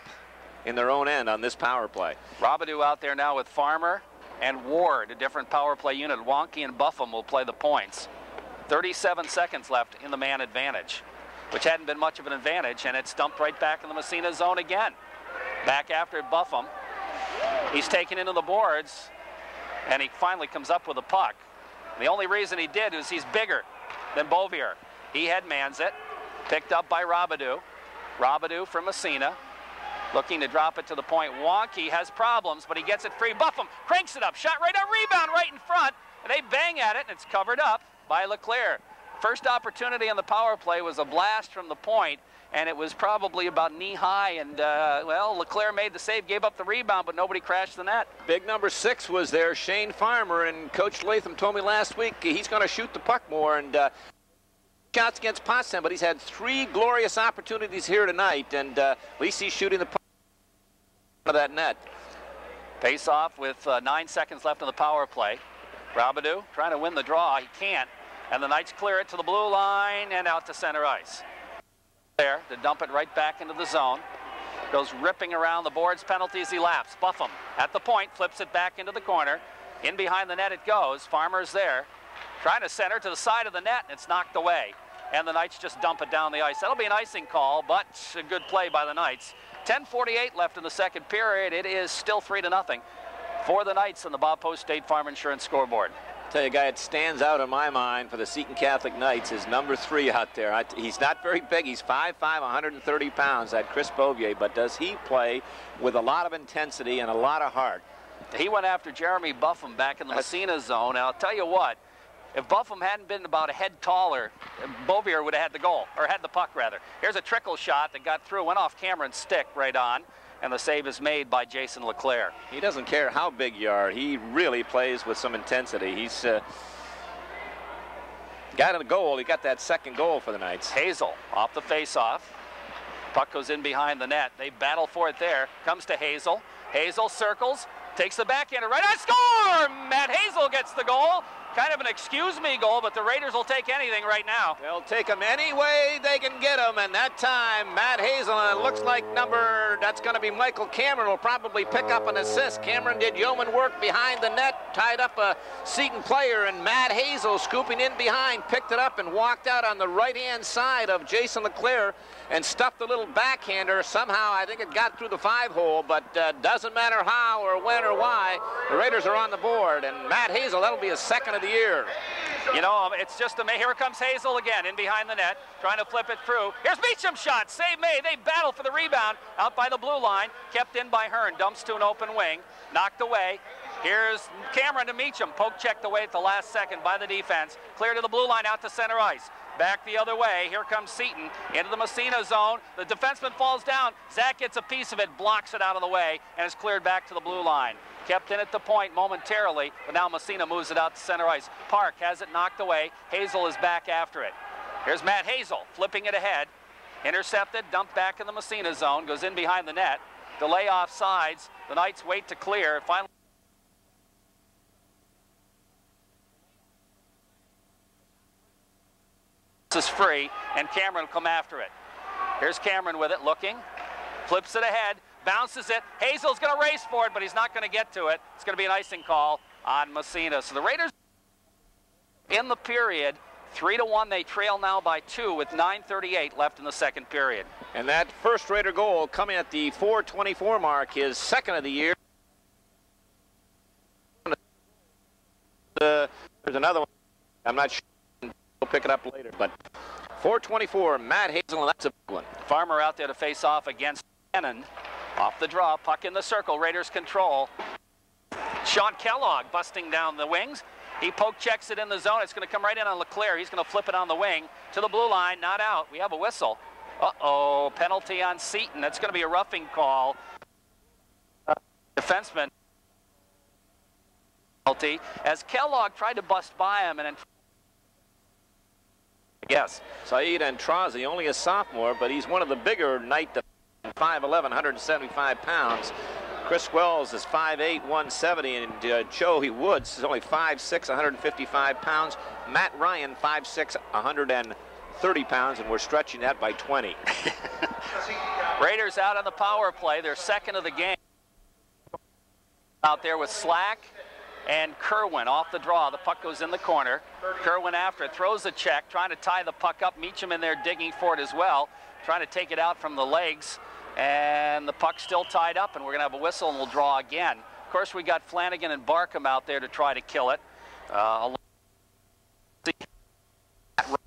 in their own end on this power play. Robidoux out there now with Farmer and Ward, a different power play unit. Wonky and Buffum will play the points. 37 seconds left in the man advantage, which hadn't been much of an advantage, and it's dumped right back in the Massena zone again. Back after Buffum. He's taken into the boards, and he finally comes up with a puck. The only reason he did is he's bigger than Beauvier. He headmans it, picked up by Robidoux. Robidoux from Massena, looking to drop it to the point. Wonky has problems, but he gets it free. Buffum cranks it up, shot right on, rebound right in front, and they bang at it, and it's covered up by Leclerc. First opportunity on the power play was a blast from the point, and it was probably about knee-high, and, well, Leclerc made the save, gave up the rebound, but nobody crashed the net. Big number 6 was there, Shane Farmer, and Coach Latham told me last week he's going to shoot the puck more, and shots against Potsdam, but he's had 3 glorious opportunities here tonight, and at least he's shooting the puck out of that net. Face off with 9 seconds left on the power play. Robidoux trying to win the draw. He can't. And the Knights clear it to the blue line and out to center ice. There to dump it right back into the zone. Goes ripping around the boards, penalties, he laps. Buffum at the point, flips it back into the corner. In behind the net it goes. Farmer's there. Trying to center to the side of the net, and it's knocked away. And the Knights just dump it down the ice. That'll be an icing call, but a good play by the Knights. 10:48 left in the second period. It is still 3-0 for the Knights on the Bob Post State Farm Insurance scoreboard. Tell you, a guy that stands out in my mind for the Seton Catholic Knights is number 3 out there. He's not very big. He's 5'5", 130 pounds, that Chris Beauvier, but does he play with a lot of intensity and a lot of heart? He went after Jeremy Buffum back in the Massena zone. And I'll tell you what, if Buffum hadn't been about a head taller, Beauvier would have had the goal, or had the puck rather. Here's a trickle shot that got through, went off Cameron's stick right on, and the save is made by Jason Leclerc. He doesn't care how big you are. He really plays with some intensity. He's got a goal. He got that second goal for the Knights. Hazel off the face-off. Puck goes in behind the net. They battle for it there. Comes to Hazel. Hazel circles, takes the backhander right on, score! Matt Hazel gets the goal. Kind of an excuse-me goal, but the Raiders will take anything right now. They'll take him any way they can get him, and that time, Matt Hazel, and it looks like that's going to be Michael Cameron, will probably pick up an assist. Cameron did yeoman work behind the net, tied up a Seton player, and Matt Hazel, scooping in behind, picked it up and walked out on the right-hand side of Jason Leclerc and stuffed the little backhander. Somehow, I think it got through the 5-hole, but doesn't matter how or when or why, the Raiders are on the board, and Matt Hazel, that'll be his second of the year. You know, it's just amazing. Here comes Hazel again, in behind the net, trying to flip it through. Here's Meacham's shot, save made. They battle for the rebound out by the blue line, kept in by Hearn, dumps to an open wing, knocked away. Here's Cameron to Meacham, poke checked away at the last second by the defense, clear to the blue line out to center ice. Back the other way, here comes Seton into the Massena zone. The defenseman falls down. Zach gets a piece of it, blocks it out of the way, and is cleared back to the blue line. Kept in at the point momentarily, but now Massena moves it out to center ice. Park has it knocked away. Hazel is back after it. Here's Matt Hazel, flipping it ahead. Intercepted, dumped back in the Massena zone, goes in behind the net. Delay off sides. The Knights wait to clear. Finally, is free, and Cameron will come after it. Here's Cameron with it, looking, flips it ahead, bounces it. Hazel's going to race for it, but he's not going to get to it. It's going to be an icing call on Massena. So the Raiders in the period, 3-1. They trail now by 2 with 9:38 left in the second period. And that first Raider goal coming at the 4:24 mark, his second of the year. There's another one. I'm not sure. We'll pick it up later, but 4:24, Matt Hazel, and that's a big one. Farmer out there to face off against Cannon. Off the draw, puck in the circle, Raiders control. Sean Kellogg busting down the wings. He poke checks it in the zone. It's going to come right in on Leclerc. He's going to flip it on the wing to the blue line, not out. We have a whistle. Uh-oh, penalty on Seton. That's going to be a roughing call. Defenseman penalty as Kellogg tried to bust by him and yes. Saeed Antrazi, only a sophomore, but he's one of the bigger night 5'11", 175 pounds. Chris Wells is 5'8", 170, and Joey Woods is only 5'6", 155 pounds. Matt Ryan, 5'6", 130 pounds, and we're stretching that by 20. Raiders out on the power play. They're second of the game. Out there with Slack and Kerwin off the draw. The puck goes in the corner. Kerwin after it, throws a check, trying to tie the puck up. Meacham in there digging for it as well, trying to take it out from the legs. And the puck's still tied up, and we're going to have a whistle, and we'll draw again. Of course, we got Flanagan and Barkham out there to try to kill it.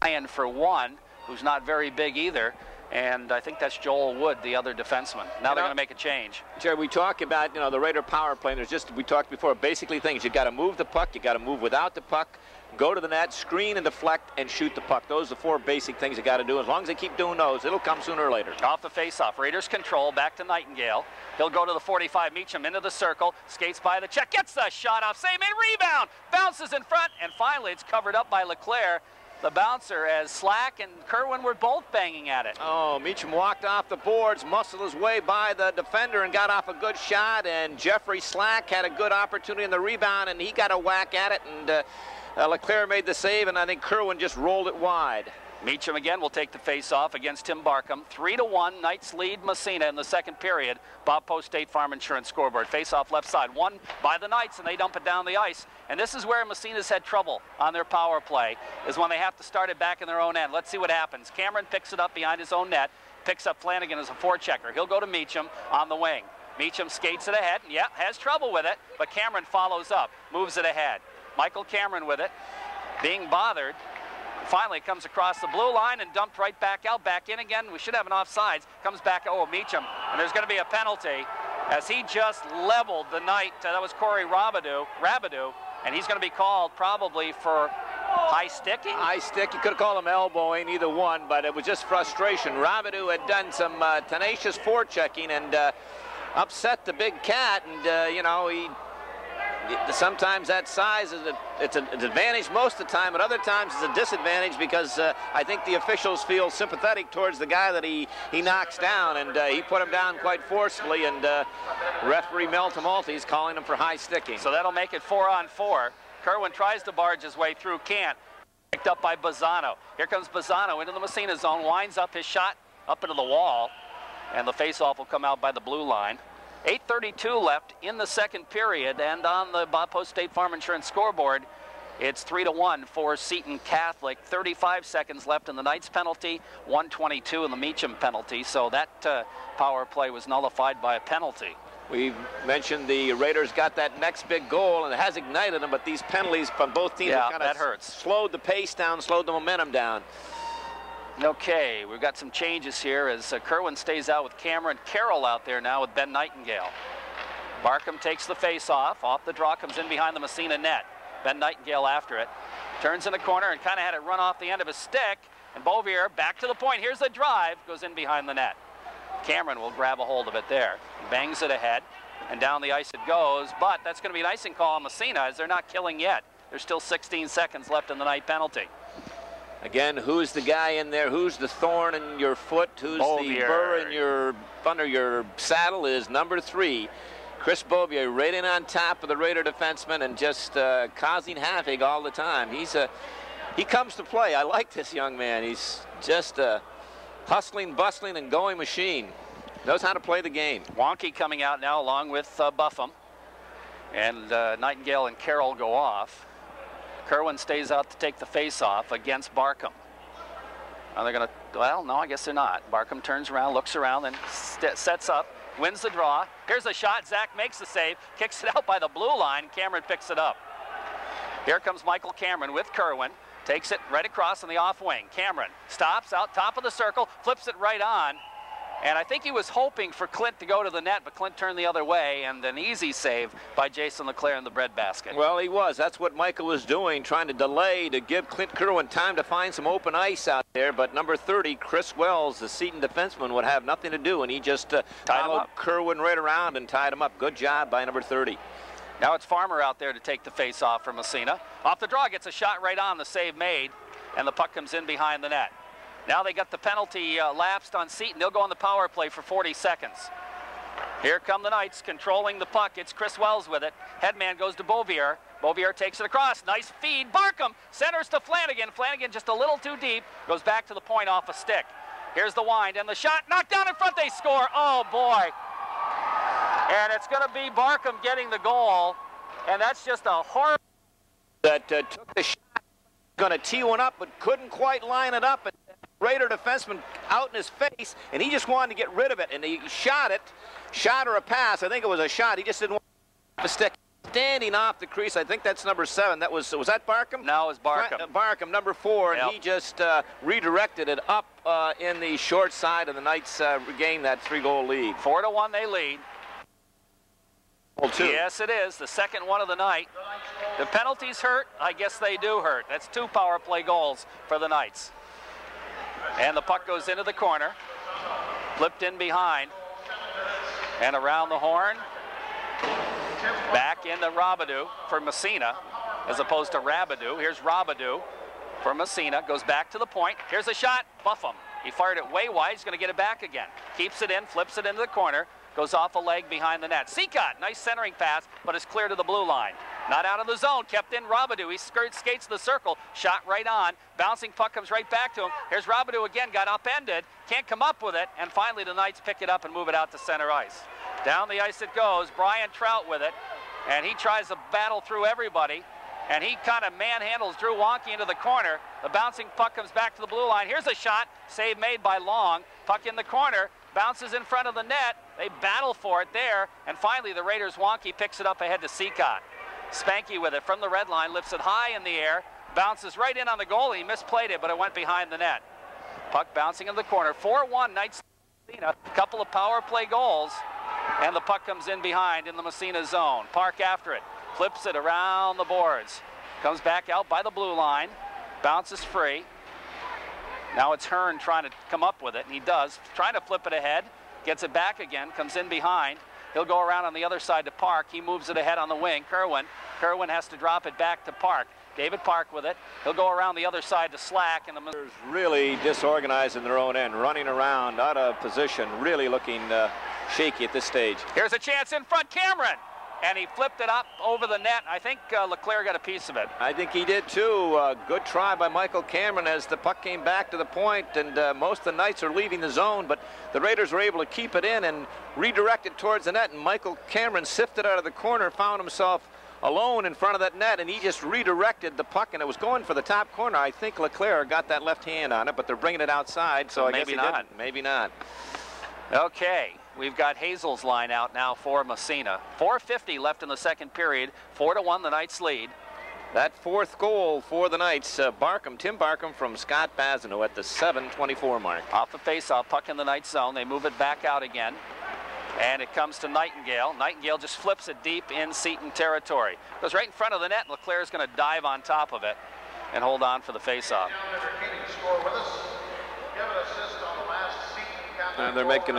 Ryan for one, who's not very big either. And I think that's Joel Wood, the other defenseman. Now they're going to make a change. Jerry, we talk about, the Raider power play. And there's just, we talked before, basically things. You got to move the puck. You got to move without the puck. Go to the net, screen and deflect, and shoot the puck. Those are the four basic things you got to do. As long as they keep doing those, it'll come sooner or later. Off the face-off, Raiders control, back to Nightingale. He'll go to the 45, Meacham into the circle, skates by the check, gets the shot off, save and rebound, bounces in front, and finally it's covered up by Leclerc. The bouncer, as Slack and Kerwin were both banging at it. Oh, Meacham walked off the boards, muscled his way by the defender and got off a good shot, and Jeffrey Slack had a good opportunity in the rebound, and he got a whack at it, and Leclerc made the save, and I think Kerwin just rolled it wide. Meacham again will take the face-off against Tim Barkham. 3-1, Knights lead Massena in the second period. Bob Post State Farm Insurance scoreboard. Face-off left side, won by the Knights, and they dump it down the ice. And this is where Massena's had trouble on their power play, is when they have to start it back in their own end. Let's see what happens. Cameron picks it up behind his own net, picks up Flanagan as a forechecker. He'll go to Meacham on the wing. Meacham skates it ahead, and has trouble with it, but Cameron follows up, moves it ahead. Michael Cameron with it, being bothered. Finally comes across the blue line and dumped right back out, back in again. We should have an offsides. Comes back, Meacham, and there's going to be a penalty as he just leveled the Knight. That was Corey Rabidou, and he's going to be called probably for high sticking. High stick, you could have called him elbowing, either one, but it was just frustration. Rabidou had done some tenacious forechecking and upset the big cat, and sometimes that size is it's an advantage most of the time, but other times it's a disadvantage because I think the officials feel sympathetic towards the guy that he knocks down, and he put him down quite forcefully, and referee Mel Tumulty is calling him for high sticking. So that'll make it 4-on-4. Kerwin tries to barge his way through, can't. Picked up by Bazzano. Here comes Bazzano into the Massena zone, winds up his shot up into the wall, and the face-off will come out by the blue line. 8:32 left in the second period, and on the Bob Post State Farm Insurance scoreboard, it's 3-1 for Seton Catholic. 35 seconds left in the Knights penalty, 1:22 in the Meacham penalty, so that power play was nullified by a penalty. We mentioned the Raiders got that next big goal, and it has ignited them, but these penalties from both teams have kind of slowed the pace down, slowed the momentum down. Okay, we've got some changes here as Kerwin stays out with Cameron Carroll out there now with Ben Nightingale. Barkham takes the face-off. Off the draw, comes in behind the Massena net. Ben Nightingale after it. Turns in the corner and kind of had it run off the end of his stick. And Beauvier back to the point. Here's the drive. Goes in behind the net. Cameron will grab a hold of it there. Bangs it ahead. And down the ice it goes. But that's going to be an icing call on Massena as they're not killing yet. There's still 16 seconds left in the night penalty. Again, who's the guy in there? Who's the thorn in your foot? Who's the burr in your under your saddle? Is number 3, Chris Beauvier, right in on top of the Raider defenseman and just causing havoc all the time. He comes to play. I like this young man. He's just a hustling, bustling, and going machine. Knows how to play the game. Wonky coming out now along with Buffum, and Nightingale and Carroll go off. Kerwin stays out to take the face-off against Barkham. Are they going to, well, no, I guess they're not. Barkham turns around, looks around, and sets up, wins the draw. Here's a shot. Zach makes the save, kicks it out by the blue line. Cameron picks it up. Here comes Michael Cameron with Kerwin. Takes it right across on the off wing. Cameron stops out top of the circle, flips it right on. And I think he was hoping for Clint to go to the net, but Clint turned the other way, and an easy save by Jason LeClaire in the breadbasket. Well, he was. That's what Michael was doing, trying to delay to give Clint Kerwin time to find some open ice out there. But number 30, Chris Wells, the Seton defenseman, would have nothing to do, and he just followed Kerwin right around and tied him up. Good job by number 30. Now it's Farmer out there to take the face off from Massena. Off the draw, gets a shot right on, the save made, and the puck comes in behind the net. Now they got the penalty lapsed on Seton. They'll go on the power play for 40 seconds. Here come the Knights controlling the puck. It's Chris Wells with it. Headman goes to Beauvier. Beauvier takes it across. Nice feed. Barkham centers to Flanagan. Flanagan just a little too deep. Goes back to the point off a stick. Here's the wind and the shot. Knocked down in front. They score. Oh, boy. And it's going to be Barkham getting the goal. And that's just a horrible... That took the shot. Going to tee one up, but couldn't quite line it up. And Raider defenseman out in his face, and he just wanted to get rid of it, and he shot or a pass. I think it was a shot. He just didn't want to stick. Standing off the crease, I think that's number 7. That was that Barkham? No, it was Barkham. Barkham, number 4, and yep. He just redirected it up in the short side, and the Knights regained that 3-goal lead. 4-1 they lead. Well, yes, it is. The second one of the night. The penalties hurt. I guess they do hurt. That's 2 power play goals for the Knights. And the puck goes into the corner, flipped in behind, and around the horn, back into Robidoux for Massena, as opposed to Rabidoux. Here's Robidoux for Massena, goes back to the point. Here's a shot, buff him. He fired it way wide, he's going to get it back again. Keeps it in, flips it into the corner, goes off a leg behind the net. Seacott, nice centering pass, but it's clear to the blue line. Not out of the zone, kept in Robidoux. He skates the circle, shot right on. Bouncing puck comes right back to him. Here's Robidoux again, got upended, can't come up with it, and finally the Knights pick it up and move it out to center ice. Down the ice it goes, Brian Trout with it, and he tries to battle through everybody, and he kind of manhandles Drew Wonky into the corner. The bouncing puck comes back to the blue line. Here's a shot, save made by Long. Puck in the corner, bounces in front of the net. They battle for it there, and finally the Raiders' Wonky picks it up ahead to Seacott. Spanky with it from the red line, lifts it high in the air, bounces right in on the goal. He misplayed it, but it went behind the net. Puck bouncing in the corner. 4-1 Knights. A couple of power play goals, and the puck comes in behind in the Massena zone. Park after it, flips it around the boards, comes back out by the blue line, bounces free. Now it's Hearn trying to come up with it, and he does, trying to flip it ahead, gets it back again, comes in behind. He'll go around on the other side to Park. He moves it ahead on the wing. Kerwin has to drop it back to Park. David Park with it. He'll go around the other side to Slack. And the really disorganized in their own end, running around, out of position, really looking shaky at this stage. Here's a chance in front, Cameron. And he flipped it up over the net. I think LeClaire got a piece of it. I think he did too. Good try by Michael Cameron as the puck came back to the point, and most of the Knights are leaving the zone, but the Raiders were able to keep it in and redirect it towards the net, and Michael Cameron sifted out of the corner, found himself alone in front of that net, and he just redirected the puck, and it was going for the top corner. I think LeClaire got that left hand on it, but they're bringing it outside, so I guess he didn't. Maybe not. Okay. We've got Hazel's line out now for Massena. 4:50 left in the second period. 4-1 the Knights lead. That 4th goal for the Knights, Tim Barkham from Scott Bazineau at the 7:24 mark. Off the faceoff, puck in the Knights zone. They move it back out again. And it comes to Nightingale. Nightingale just flips it deep in Seton territory. Goes right in front of the net, and LeClaire's going to dive on top of it and hold on for the faceoff. And they're making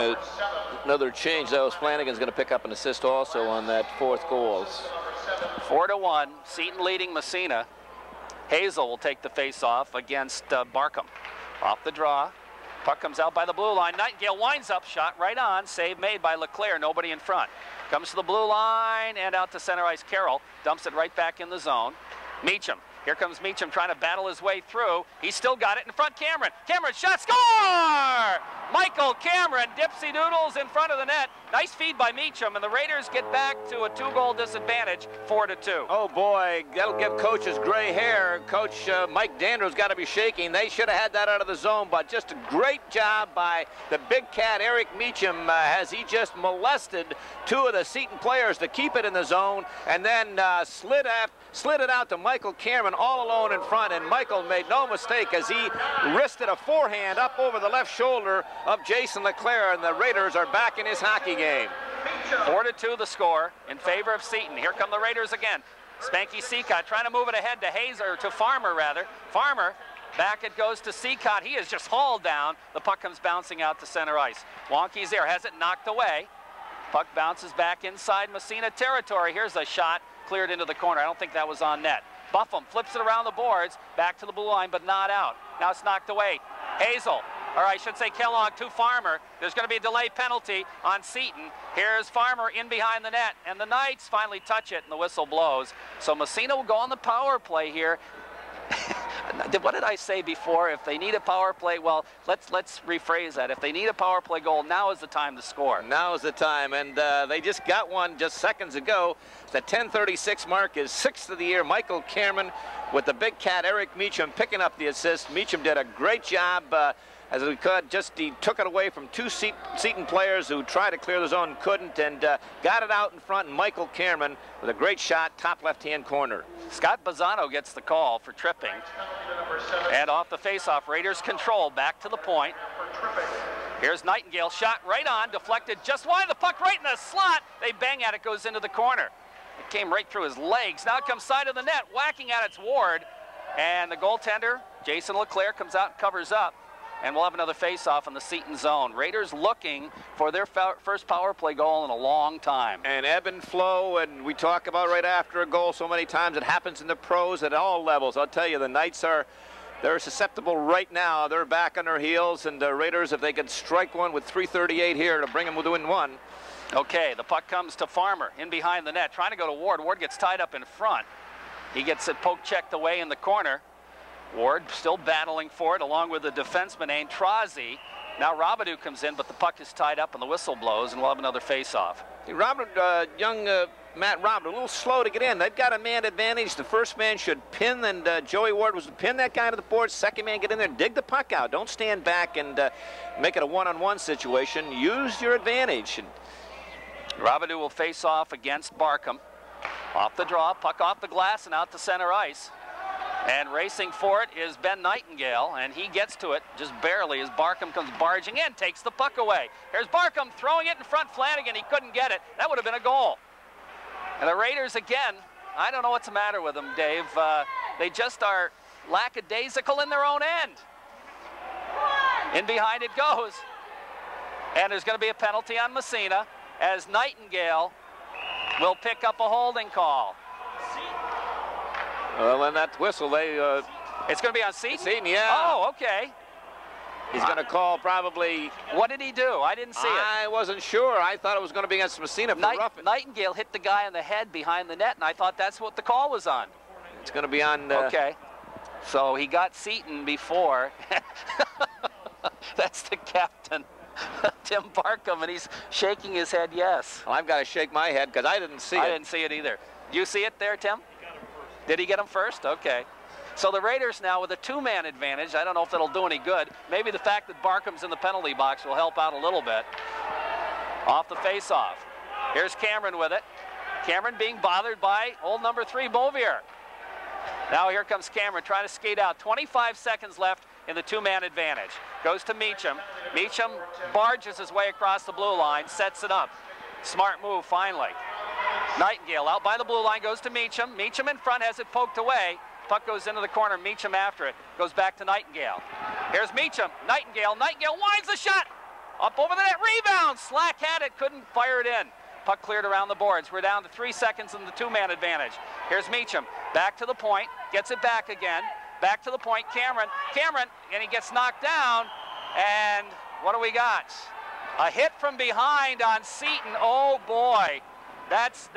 another change. That was Flanagan's going to pick up an assist also on that 4th goal. 4-1, Seton leading Massena. Hazel will take the face-off against Barkham. Off the draw, puck comes out by the blue line. Nightingale winds up, shot right on, save made by LeClaire, nobody in front. Comes to the blue line and out to center ice. Carroll dumps it right back in the zone. Meacham. Here comes Meacham trying to battle his way through. He's still got it in front. Cameron, shot, score! Michael Cameron, dipsy doodles in front of the net. Nice feed by Meacham, and the Raiders get back to a 2-goal disadvantage, 4-2. Oh boy, that'll give coaches gray hair. Coach Mike Dandrow's got to be shaking. They should have had that out of the zone, but just a great job by the big cat, Eric Meacham, as he just molested 2 of the Seton players to keep it in the zone, and then slid it out to Michael Cameron all alone in front, and Michael made no mistake as he wristed a forehand up over the left shoulder of Jason LeClaire, and the Raiders are back in his hockey game. 4-2 the score in favor of Seton. Here come the Raiders again. Spanky Seacott trying to move it ahead to Hayes, or to Farmer rather. Farmer, back it goes to Seacott. He is just hauled down. The puck comes bouncing out to center ice. Wonky's there, has it knocked away. Puck bounces back inside Massena territory. Here's a shot cleared into the corner. I don't think that was on net. Buffum flips it around the boards, back to the blue line, but not out. Now it's knocked away. Hazel, or I should say Kellogg to Farmer. There's going to be a delay penalty on Seton. Here's Farmer in behind the net, and the Knights finally touch it, and the whistle blows. So Massena will go on the power play here. What did I say before? If they need a power play, well, let's rephrase that. If they need a power play goal, now is the time to score. Now is the time, and they just got one just seconds ago. The 10:36 mark is 6th of the year. Michael Cameron with the big cat, Eric Meacham, picking up the assist. Meacham did a great job as he could. Just he took it away from two Seton players who tried to clear the zone, couldn't, and got it out in front. And Michael Cameron with a great shot, top left-hand corner. Scott Bazzano gets the call for tripping. And off the face-off, Raiders control back to the point. Here's Nightingale, shot right on, deflected just wide, the puck right in the slot. They bang at it, goes into the corner. It came right through his legs. Now it comes side of the net, whacking at its ward. And the goaltender, Jason LeClaire, comes out and covers up. And we'll have another face-off in the Seton zone. Raiders looking for their first power play goal in a long time. And ebb and flow, and we talk about right after a goal so many times. It happens in the pros at all levels. I'll tell you, the Knights they're susceptible right now. They're back on their heels, and the Raiders, if they could strike one with 3:38 here to bring them within one. Okay, the puck comes to Farmer in behind the net, trying to go to Ward. Ward gets tied up in front. He gets it poke checked away in the corner. Ward still battling for it, along with the defenseman, Aintrazi. Now Robidoux comes in, but the puck is tied up and the whistle blows, and we'll have another face-off. Young Matt Robidoux, a little slow to get in. They've got a man advantage. The first man should pin, and Joey Ward was to pin that guy to the board. Second man, get in there, dig the puck out. Don't stand back and make it a one-on-one situation. Use your advantage. Robidoux will face off against Barkham. Off the draw, puck off the glass and out to center ice. And racing for it is Ben Nightingale, and he gets to it just barely as Barkham comes barging in, takes the puck away. Here's Barkham throwing it in front, Flanagan, he couldn't get it. That would have been a goal. And the Raiders again, I don't know what's the matter with them, Dave. They just are lackadaisical in their own end. In behind it goes. And there's going to be a penalty on Massena as Nightingale will pick up a holding call. Well, in that whistle, it's going to be on Seton? Seton, yeah. Oh, okay. He's going to call probably... What did he do? I didn't see it. I wasn't sure. I thought it was going to be against Massena for roughing. Nightingale hit the guy in the head behind the net, and I thought that's what the call was on. It's going to be on... Okay. So he got Seton before. That's the captain, Tim Barkham, and he's shaking his head yes. Well, I've got to shake my head because I didn't see it. I didn't see it either. You see it there, Tim? Did he get him first? Okay. So the Raiders now with a two-man advantage. I don't know if that'll do any good. Maybe the fact that Barkham's in the penalty box will help out a little bit. Off the face-off. Here's Cameron with it. Cameron being bothered by old number 3, Beauvier. Now here comes Cameron trying to skate out. 25 seconds left in the two-man advantage. Goes to Meacham. Meacham barges his way across the blue line, sets it up. Smart move finally. Nightingale out by the blue line, goes to Meacham. Meacham in front, has it poked away. Puck goes into the corner, Meacham after it. Goes back to Nightingale. Here's Meacham, Nightingale winds the shot. Up over the net, rebound. Slack had it, couldn't fire it in. Puck cleared around the boards. We're down to 3 seconds in the two-man advantage. Here's Meacham, back to the point, gets it back again. Back to the point, Cameron, and he gets knocked down. And what do we got? A hit from behind on Seton, oh boy. That's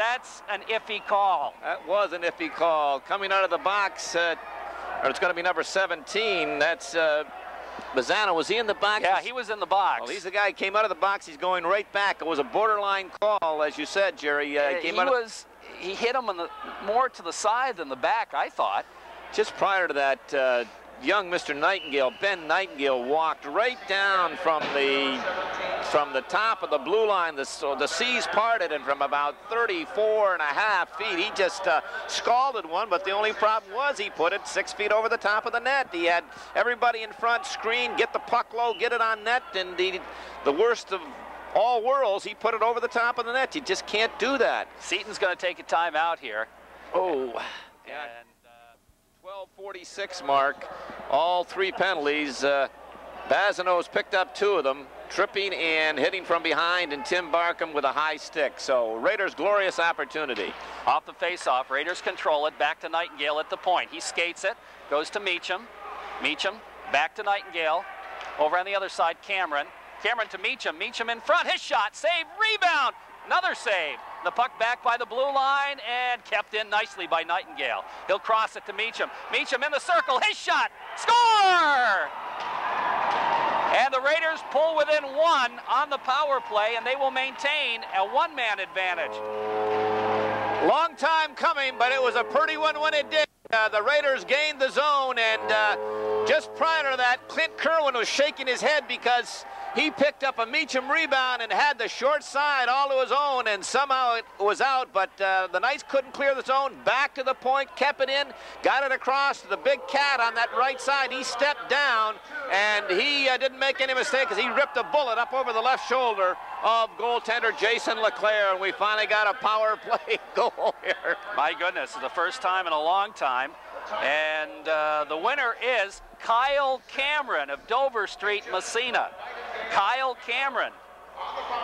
an iffy call. That was an iffy call. Coming out of the box, or it's going to be number 17. That's Bazzano. Was he in the box? Yeah, he was in the box. Well, he's the guy who came out of the box. He's going right back. It was a borderline call, as you said, Jerry. He hit him more to the side than the back, I thought. Just prior to that, young Mr. Nightingale, Ben Nightingale, walked right down from the from the top of the blue line, the seas parted, and from about 34.5 feet, he just scalded one, but the only problem was he put it 6 feet over the top of the net. He had everybody in front screen, get the puck low, get it on net, and the worst of all worlds, he put it over the top of the net. You just can't do that. Seton's going to take a timeout here. Oh, and 12:46 mark, all 3 penalties. Bazineau's picked up 2 of them, tripping and hitting from behind, and Tim Barkham with a high stick. So Raiders' glorious opportunity. Off the face-off, Raiders control it, back to Nightingale at the point. He skates it, goes to Meacham. Meacham, back to Nightingale. Over on the other side, Cameron. Cameron to Meacham. Meacham in front, his shot, save, rebound, another save. The puck back by the blue line and kept in nicely by Nightingale. He'll cross it to Meacham. Meacham in the circle, his shot, score! And the Raiders pull within 1 on the power play, and they will maintain a 1-man advantage. Long time coming, but it was a pretty one when it did. The Raiders gained the zone, and just prior to that, Clint Kerwin was shaking his head because he picked up a Meacham rebound and had the short side all to his own, and somehow it was out, but the Knights couldn't clear the zone. Back to the point, kept it in, got it across to the big cat on that right side. He stepped down, and he didn't make any mistake because he ripped a bullet up over the left shoulder of goaltender Jason Leclerc, and we finally got a power play goal here. My goodness, it's the first time in a long time. And the winner is Kyle Cameron of Dover Street, Massena. Kyle Cameron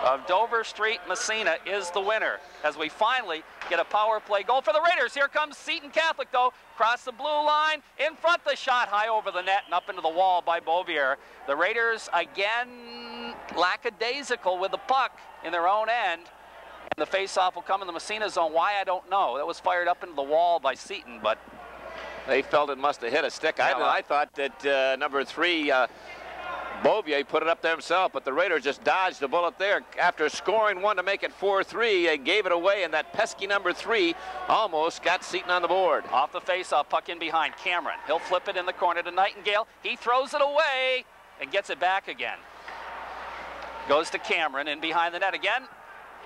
of Dover Street, Massena is the winner as we finally get a power play goal for the Raiders. Here comes Seton Catholic, though, across the blue line, in front, the shot high over the net and up into the wall by Beauvier. The Raiders, again, lackadaisical with the puck in their own end. And the face-off will come in the Massena zone. Why, I don't know. That was fired up into the wall by Seton, but they felt it must have hit a stick. I thought that number 3, Beauvier, put it up there himself, but the Raiders just dodged the bullet there. After scoring 1 to make it 4-3, they gave it away, and that pesky number 3 almost got Seton on the board. Off the face-off, puck in behind Cameron. He'll flip it in the corner to Nightingale. He throws it away and gets it back again. Goes to Cameron in behind the net again.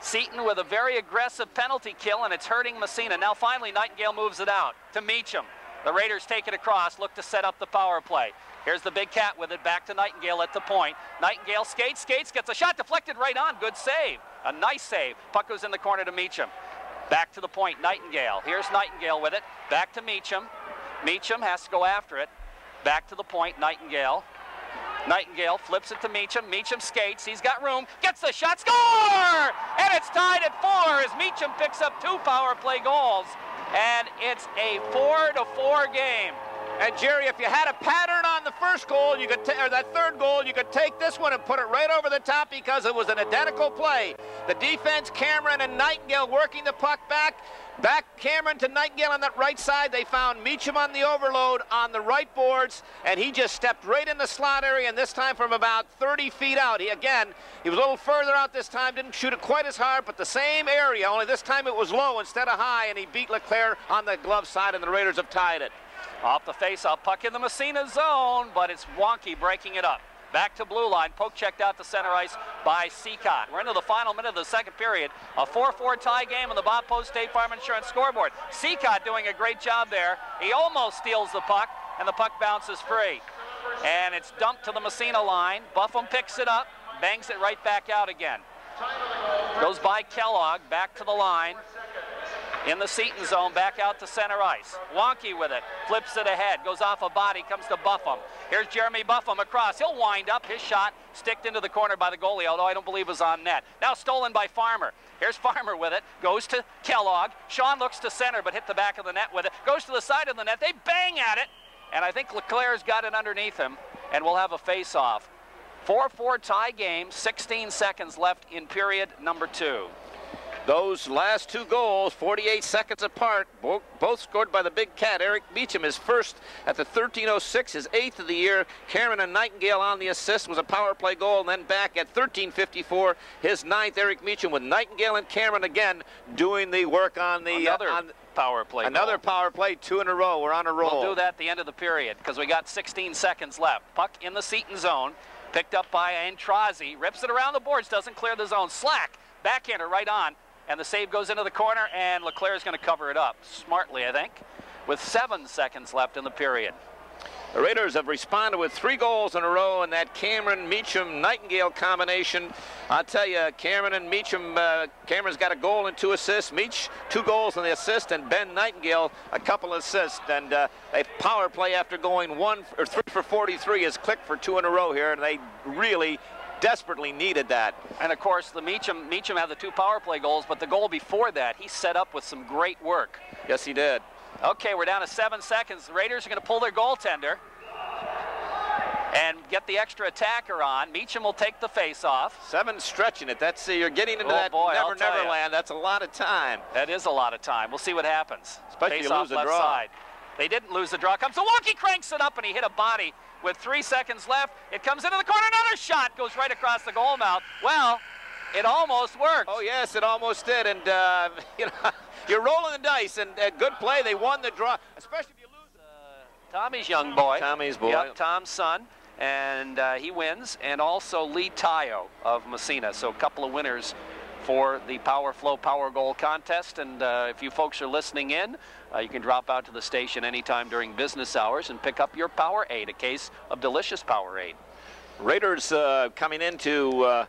Seton with a very aggressive penalty kill, and it's hurting Massena. Now finally Nightingale moves it out to Meacham. The Raiders take it across, look to set up the power play. Here's the big cat with it, back to Nightingale at the point. Nightingale skates, gets a shot deflected right on. Good save. A nice save. Puck goes in the corner to Meacham. Back to the point, Nightingale. Here's Nightingale with it. Back to Meacham. Meacham has to go after it. Back to the point, Nightingale. Nightingale flips it to Meacham. Meacham skates. He's got room. Gets the shot. Score! And it's tied at 4 as Meacham picks up 2 power play goals. And it's a 4-4 game. And Jerry, if you had a pattern on the first goal, you could or that third goal, you could take this one and put it right over the top because it was an identical play. The defense, Cameron and Nightingale working the puck back. Back Cameron to Nightingale on that right side. They found Meacham on the overload on the right boards, and he just stepped right in the slot area, and this time from about 30 feet out. He was a little further out this time, didn't shoot it quite as hard, but the same area, only this time it was low instead of high, and he beat Leclerc on the glove side, and the Raiders have tied it. Off the face-off, puck in the Massena zone, but it's wonky breaking it up. Back to blue line, poke checked out to center ice by Seacott. We're into the final minute of the second period. A 4-4 tie game on the Bob Post State Farm Insurance scoreboard. Seacott doing a great job there. He almost steals the puck, and the puck bounces free. And it's dumped to the Massena line. Buffum picks it up, bangs it right back out again. Goes by Kellogg, back to the line. In the Seton zone, back out to center ice. Wonky with it, flips it ahead, goes off a body, comes to Buffum. Here's Jeremy Buffum across. He'll wind up. His shot sticked into the corner by the goalie, although I don't believe it was on net. Now stolen by Farmer. Here's Farmer with it, goes to Kellogg. Sean looks to center, but hit the back of the net with it. Goes to the side of the net. They bang at it, and I think Leclerc's got it underneath him, and we'll have a face-off. 4-4 tie game, 16 seconds left in period number 2. Those last 2 goals, 48 seconds apart, both scored by the big cat, Eric Meacham. His first at the 13:06, his 8th of the year. Cameron and Nightingale on the assist, was a power play goal, and then back at 13:54, his 9th, Eric Meacham, with Nightingale and Cameron again doing the work on the power play. Another power play, 2 in a row. We're on a roll. We'll do that at the end of the period because we got 16 seconds left. Puck in the Seton zone. Picked up by Antrazi. Rips it around the boards. Doesn't clear the zone. Slack. Backhander right on. And the save goes into the corner. And Leclerc's going to cover it up. Smartly, I think. With 7 seconds left in the period. The Raiders have responded with 3 goals in a row in that Cameron, Meacham, Nightingale combination. I'll tell you, Cameron and Meacham, Cameron's got a goal and 2 assists. Meach, 2 goals and the assist, and Ben Nightingale, a couple assists. And a power play after going 3 for 43 has clicked for 2 in a row here, and they really desperately needed that. And of course, the Meacham had the 2 power play goals, but the goal before that, he set up with some great work. Yes, he did. Okay, we're down to 7 seconds. The Raiders are going to pull their goaltender and get the extra attacker on. Meacham will take the face-off. 7 stretching it. That's you're getting into that Never Land. That's a lot of time. That is a lot of time. We'll see what happens. Especially if you lose the draw. Side. They didn't lose the draw. Comes Milwaukee, cranks it up, and he hit a body with 3 seconds left. It comes into the corner. Another shot goes right across the goal mouth. Well, it almost worked. Oh, yes, it almost did. And, you know, you're rolling the dice, and good play. They won the draw, especially if you lose. Tommy's young boy. Tommy's boy. Yep, Tom's son. And he wins. And also Lee Tayo of Massena. So a couple of winners for the Power Flow Power Goal contest. And if you folks are listening in, you can drop out to the station anytime during business hours and pick up your Powerade, a case of delicious Powerade. Raiders coming into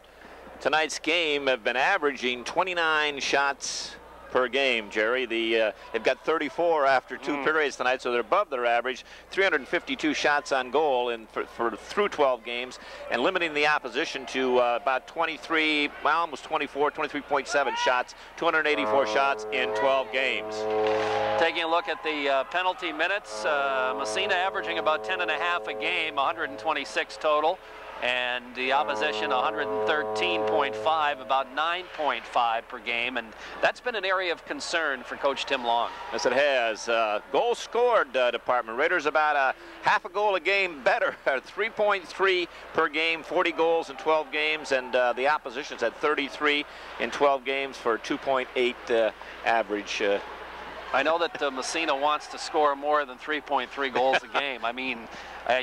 tonight's game have been averaging 29 shots per game, Jerry. They've got 34 after 2 periods tonight, so they're above their average. 352 shots on goal through 12 games, and limiting the opposition to about 23, well, almost 24, 23.7 shots, 284 shots in 12 games. Taking a look at the penalty minutes, Massena averaging about 10.5 a game, 126 total. And the opposition 113.5, about 9.5 per game, and that's been an area of concern for Coach Tim Long. Yes, it has. Goals scored department. Raiders about a half a goal a game better, 3.3 per game, 40 goals in 12 games, and the opposition's at 33 in 12 games for 2.8 average. I know that Massena wants to score more than 3.3 goals a game. I mean,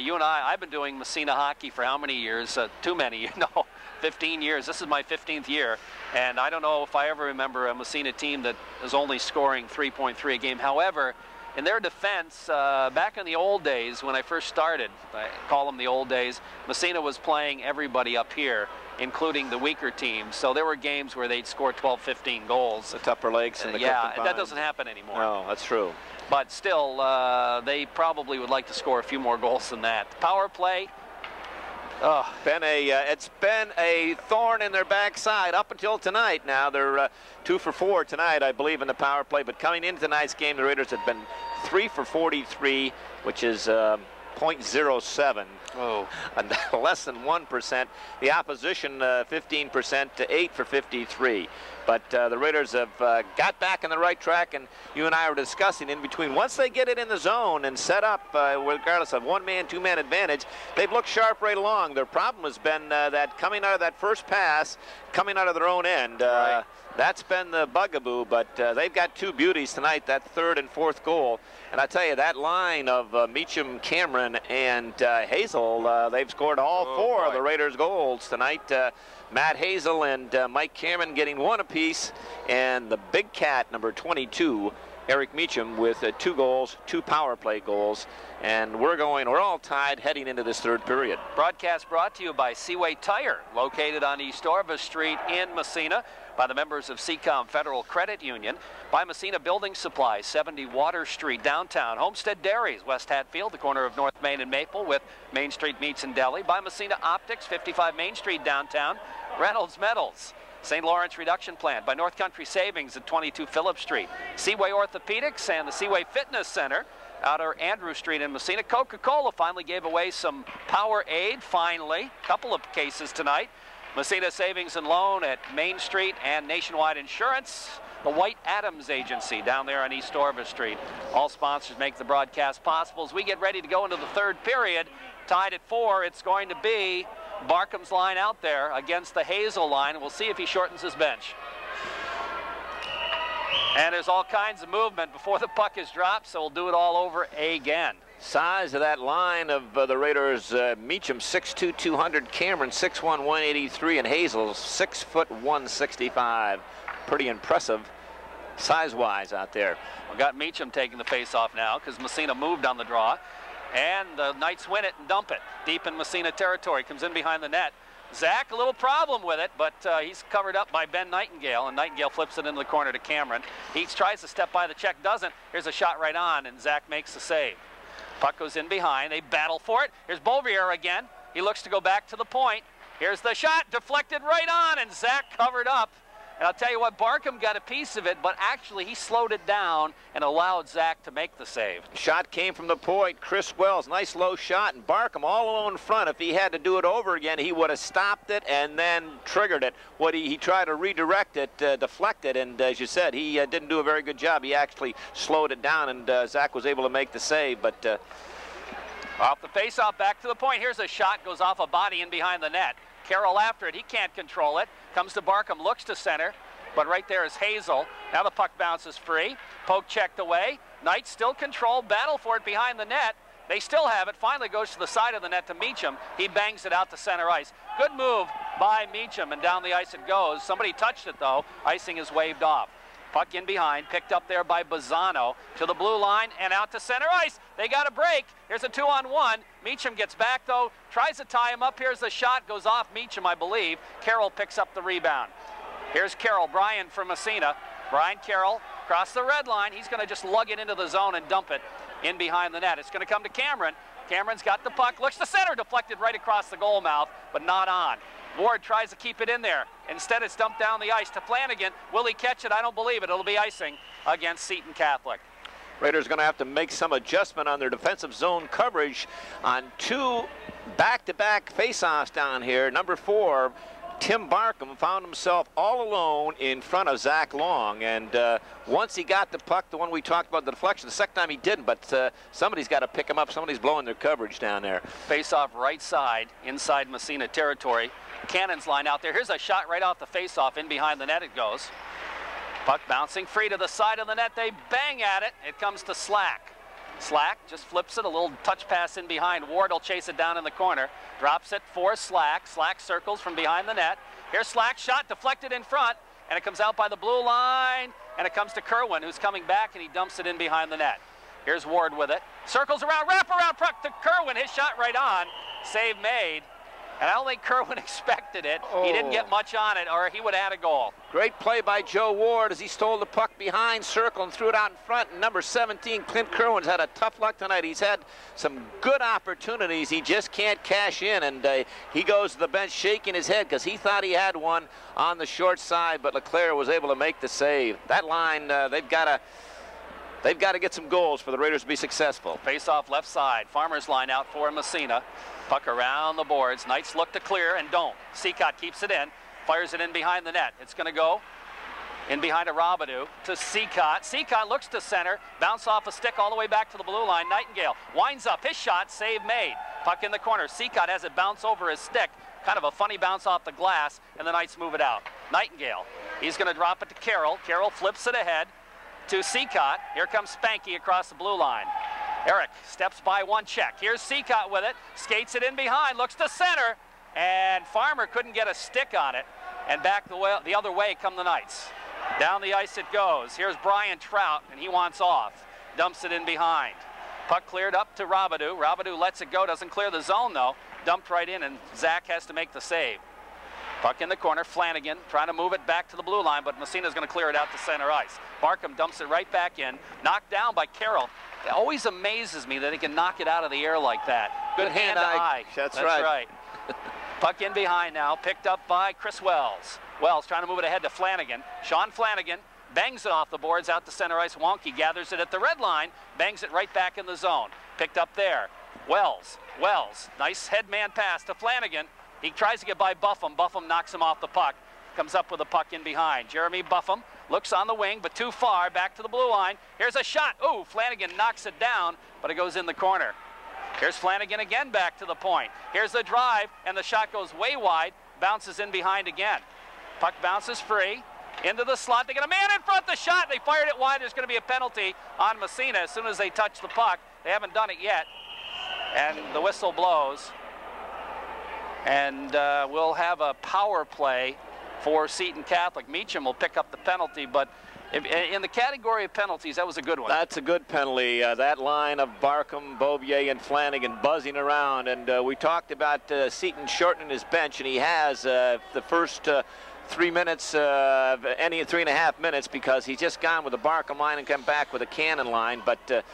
you and I've been doing Massena hockey for how many years? Too many, 15 years. This is my 15th year, and I don't know if I ever remember a Massena team that is only scoring 3.3 a game. However, in their defense, back in the old days when I first started, I call them the old days, Massena was playing everybody up here, including the weaker teams. So there were games where they'd score 12, 15 goals. The Tupper Lakes and the yeah, that doesn't happen anymore. No, that's true. But still, they probably would like to score a few more goals than that. Power play. It's been a thorn in their backside up until tonight. Now they're 2 for 4 tonight, I believe, in the power play. But coming into tonight's game, the Raiders have been 3 for 43, which is .07. Oh, and less than 1%. The opposition 15% to 8 for 53. But the Raiders have got back on the right track, and you and I were discussing in between. Once they get it in the zone and set up, regardless of 1-man, 2-man advantage, they've looked sharp right along. Their problem has been that coming out of that first pass, coming out of their own end. Right. That's been the bugaboo, but they've got 2 beauties tonight, that 3rd and 4th goal. And I tell you, that line of Meacham, Cameron, and Hazel, they've scored all 4 of the Raiders' goals tonight. Matt Hazel and Mike Cameron getting 1 apiece, and the big cat, number 22, Eric Meacham, with 2 goals, 2 power play goals. And we're all tied heading into this 3rd period. Broadcast brought to you by Seaway Tire, located on East Orva Street in Massena, by the members of Seacom Federal Credit Union, by Massena Building Supplies, 70 Water Street, downtown, Homestead Dairies, West Hatfield, the corner of North Main and Maple with Main Street Meats and Deli, by Massena Optics, 55 Main Street, downtown, Reynolds Metals, St. Lawrence Reduction Plant, by North Country Savings at 22 Phillip Street, Seaway Orthopedics and the Seaway Fitness Center, outer Andrew Street in Massena. Coca-Cola finally gave away some Powerade, finally. Couple of cases tonight. Massena Savings and Loan at Main Street and Nationwide Insurance. The White Adams Agency down there on East Orva Street. All sponsors make the broadcast possible. As we get ready to go into the 3rd period, tied at 4, it's going to be Barkham's line out there against the Hazel line. We'll see if he shortens his bench. And there's all kinds of movement before the puck is dropped, so we'll do it all over again. Size of that line of the Raiders, Meacham 6'2", 200, Cameron 6'1", 183, and Hazel's 6 foot 165. Pretty impressive size-wise out there. We got Meacham taking the face-off now because Massena moved on the draw. And the Knights win it and dump it deep in Massena territory. Comes in behind the net. Zach, a little problem with it, but he's covered up by Ben Nightingale, and Nightingale flips it into the corner to Cameron. He tries to step by the check, doesn't. Here's a shot right on, and Zach makes the save. Puck goes in behind. They battle for it. Here's Beauvier again. He looks to go back to the point. Here's the shot, deflected right on, and Zach covered up. And I'll tell you what, Barkham got a piece of it, but actually he slowed it down and allowed Zach to make the save. Shot came from the point. Chris Wells, nice low shot, and Barkham all alone in front. If he had to do it over again, he would have stopped it and then triggered it. He tried to redirect it, deflect it, and as you said, he didn't do a very good job. He actually slowed it down, and Zach was able to make the save. But off the face-off, back to the point. Here's a shot, goes off a body in behind the net. Carroll after it, he can't control it. Comes to Barkham, looks to center, but right there is Hazel. Now the puck bounces free. Poke checked away. Knights still control, battle for it behind the net. They still have it. Finally goes to the side of the net to Meacham. He bangs it out to center ice. Good move by Meacham, and down the ice it goes. Somebody touched it though. Icing is waved off. Puck in behind, picked up there by Bazzano to the blue line and out to center ice. They got a break. Here's a 2-on-1. Meacham gets back though, tries to tie him up. Here's the shot, goes off Meacham, I believe. Carroll picks up the rebound. Here's Carroll, Brian from Massena. Brian Carroll across the red line. He's going to just lug it into the zone and dump it in behind the net. It's going to come to Cameron. Cameron's got the puck, looks to center, deflected right across the goal mouth, but not on. Ward tries to keep it in there. Instead, it's dumped down the ice to Flanagan. Will he catch it? I don't believe it. It'll be icing against Seton Catholic. Raiders going to have to make some adjustment on their defensive zone coverage on two back-to-back face-offs down here. Number 4, Tim Barkham found himself all alone in front of Zach Long, and once he got the puck, the one we talked about, the deflection, the second time he didn't, but somebody's got to pick him up. Somebody's blowing their coverage down there. Face-off right side, inside Massena territory. Cannon's line out there. Here's a shot right off the face-off. In behind the net it goes. Puck bouncing free to the side of the net. They bang at it. It comes to Slack. Slack just flips it. A little touch pass in behind. Ward will chase it down in the corner. Drops it for Slack. Slack circles from behind the net. Here's Slack, shot deflected in front, and it comes out by the blue line, and it comes to Kerwin, who's coming back, and he dumps it in behind the net. Here's Ward with it. Circles around, wrap around puck to Kerwin. His shot right on. Save made. And I don't think Kerwin expected it. Oh. He didn't get much on it, or he would have had a goal. Great play by Joe Ward as he stole the puck behind circle and threw it out in front. And number 17, Clint Kerwin's had a tough luck tonight. He's had some good opportunities. He just can't cash in, and he goes to the bench shaking his head because he thought he had one on the short side, but Leclerc was able to make the save. That line, they've got to get some goals for the Raiders to be successful. Face off left side. Farmer's line out for Massena. Puck around the boards. Knights look to clear and don't. Seacott keeps it in. Fires it in behind the net. It's going to go in behind a Robidoux to Seacott. Seacott looks to center. Bounce off a stick all the way back to the blue line. Nightingale winds up. His shot. Save made. Puck in the corner. Seacott has it bounce over his stick. Kind of a funny bounce off the glass, and the Knights move it out. Nightingale. He's going to drop it to Carroll. Carroll flips it ahead to Seacott. Here comes Spanky across the blue line. Eric steps by one check. Here's Seacott with it. Skates it in behind. Looks to center. And Farmer couldn't get a stick on it. And back the other way come the Knights. Down the ice it goes. Here's Brian Trout, and he wants off. Dumps it in behind. Puck cleared up to Robidoux. Robidoux lets it go. Doesn't clear the zone, though. Dumped right in, and Zach has to make the save. Puck in the corner. Flanagan trying to move it back to the blue line, but Massena's going to clear it out to center ice. Barkham dumps it right back in. Knocked down by Carroll. It always amazes me that he can knock it out of the air like that. Good hand-eye. That's right. Puck in behind now, picked up by Chris Wells. Wells trying to move it ahead to Flanagan. Sean Flanagan bangs it off the boards out to center ice. Wonky gathers it at the red line, bangs it right back in the zone. Picked up there. Wells, nice headman pass to Flanagan. He tries to get by Buffum. Buffum knocks him off the puck. Comes up with the puck in behind. Jeremy Buffum looks on the wing, but too far. Back to the blue line. Here's a shot. Ooh, Flanagan knocks it down, but it goes in the corner. Here's Flanagan again back to the point. Here's the drive, and the shot goes way wide. Bounces in behind again. Puck bounces free. Into the slot. They get a man in front. The shot. They fired it wide. There's going to be a penalty on Massena as soon as they touch the puck. They haven't done it yet. And the whistle blows. And we'll have a power play for Seton Catholic. Meacham will pick up the penalty, but in the category of penalties, that was a good one. That's a good penalty. That line of Barkham, Beaubier, and Flanagan buzzing around. And we talked about Seton shortening his bench, and he has the first 3 minutes, any 3.5 minutes, because he's just gone with the Barkham line and come back with a Cannon line. But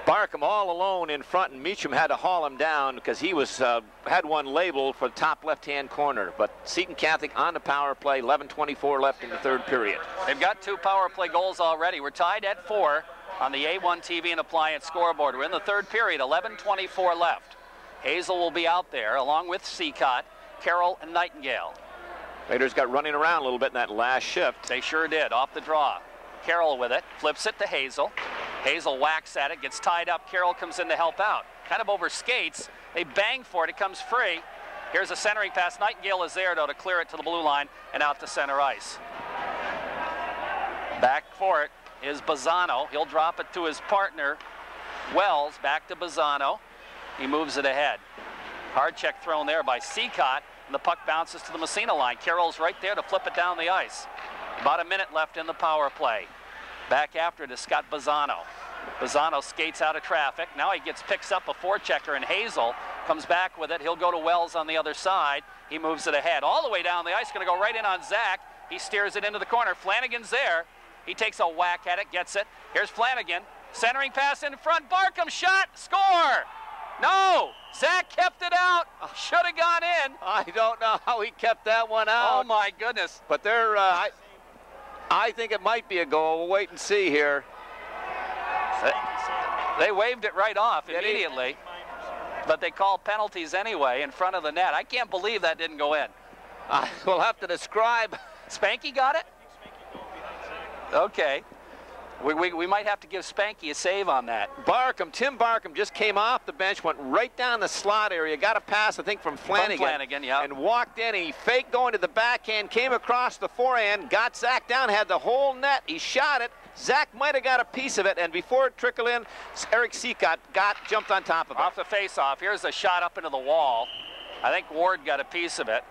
Barkham all alone in front, and Meacham had to haul him down because he was had one labeled for the top left-hand corner. But Seton Catholic on the power play, 11:24 left in the third period. They've got 2 power play goals already. We're tied at 4 on the A1 TV and Appliance scoreboard. We're in the third period, 11:24 left. Hazel will be out there along with Seacott, Carroll, and Nightingale. Raiders got running around a little bit in that last shift. They sure did, off the draw. Carroll with it, flips it to Hazel. Hazel whacks at it, gets tied up. Carroll comes in to help out. Kind of over skates. They bang for it. It comes free. Here's a centering pass. Nightingale is there, though, to clear it to the blue line and out to center ice. Back for it is Bazzano. He'll drop it to his partner, Wells. Back to Bazzano. He moves it ahead. Hard check thrown there by Seacott, and the puck bounces to the Massena line. Carroll's right there to flip it down the ice. About a minute left in the power play. Back after it is Scott Bazzano. Bazzano skates out of traffic. Now he picks up a forechecker, and Hazel comes back with it. He'll go to Wells on the other side. He moves it ahead. All the way down the ice, going to go right in on Zach. He steers it into the corner. Flanagan's there. He takes a whack at it, gets it. Here's Flanagan. Centering pass in front. Barkham shot. Score! No! Zach kept it out. Should have gone in. I don't know how he kept that one out. Oh, my goodness. But they're... I think it might be a goal. We'll wait and see here. They waved it right off immediately, but they called penalties anyway in front of the net. I can't believe that didn't go in. We'll have to describe. Spanky got it? Okay. We might have to give Spanky a save on that. Tim Barkham just came off the bench, went right down the slot area, got a pass, I think, from Flanagan. Yeah. And walked in. He faked going to the backhand, came across the forehand, got Zach down, had the whole net. He shot it. Zach might have got a piece of it, and before it trickled in, Eric Seacott jumped on top of it. Off the face-off. Here's a shot up into the wall. I think Ward got a piece of it.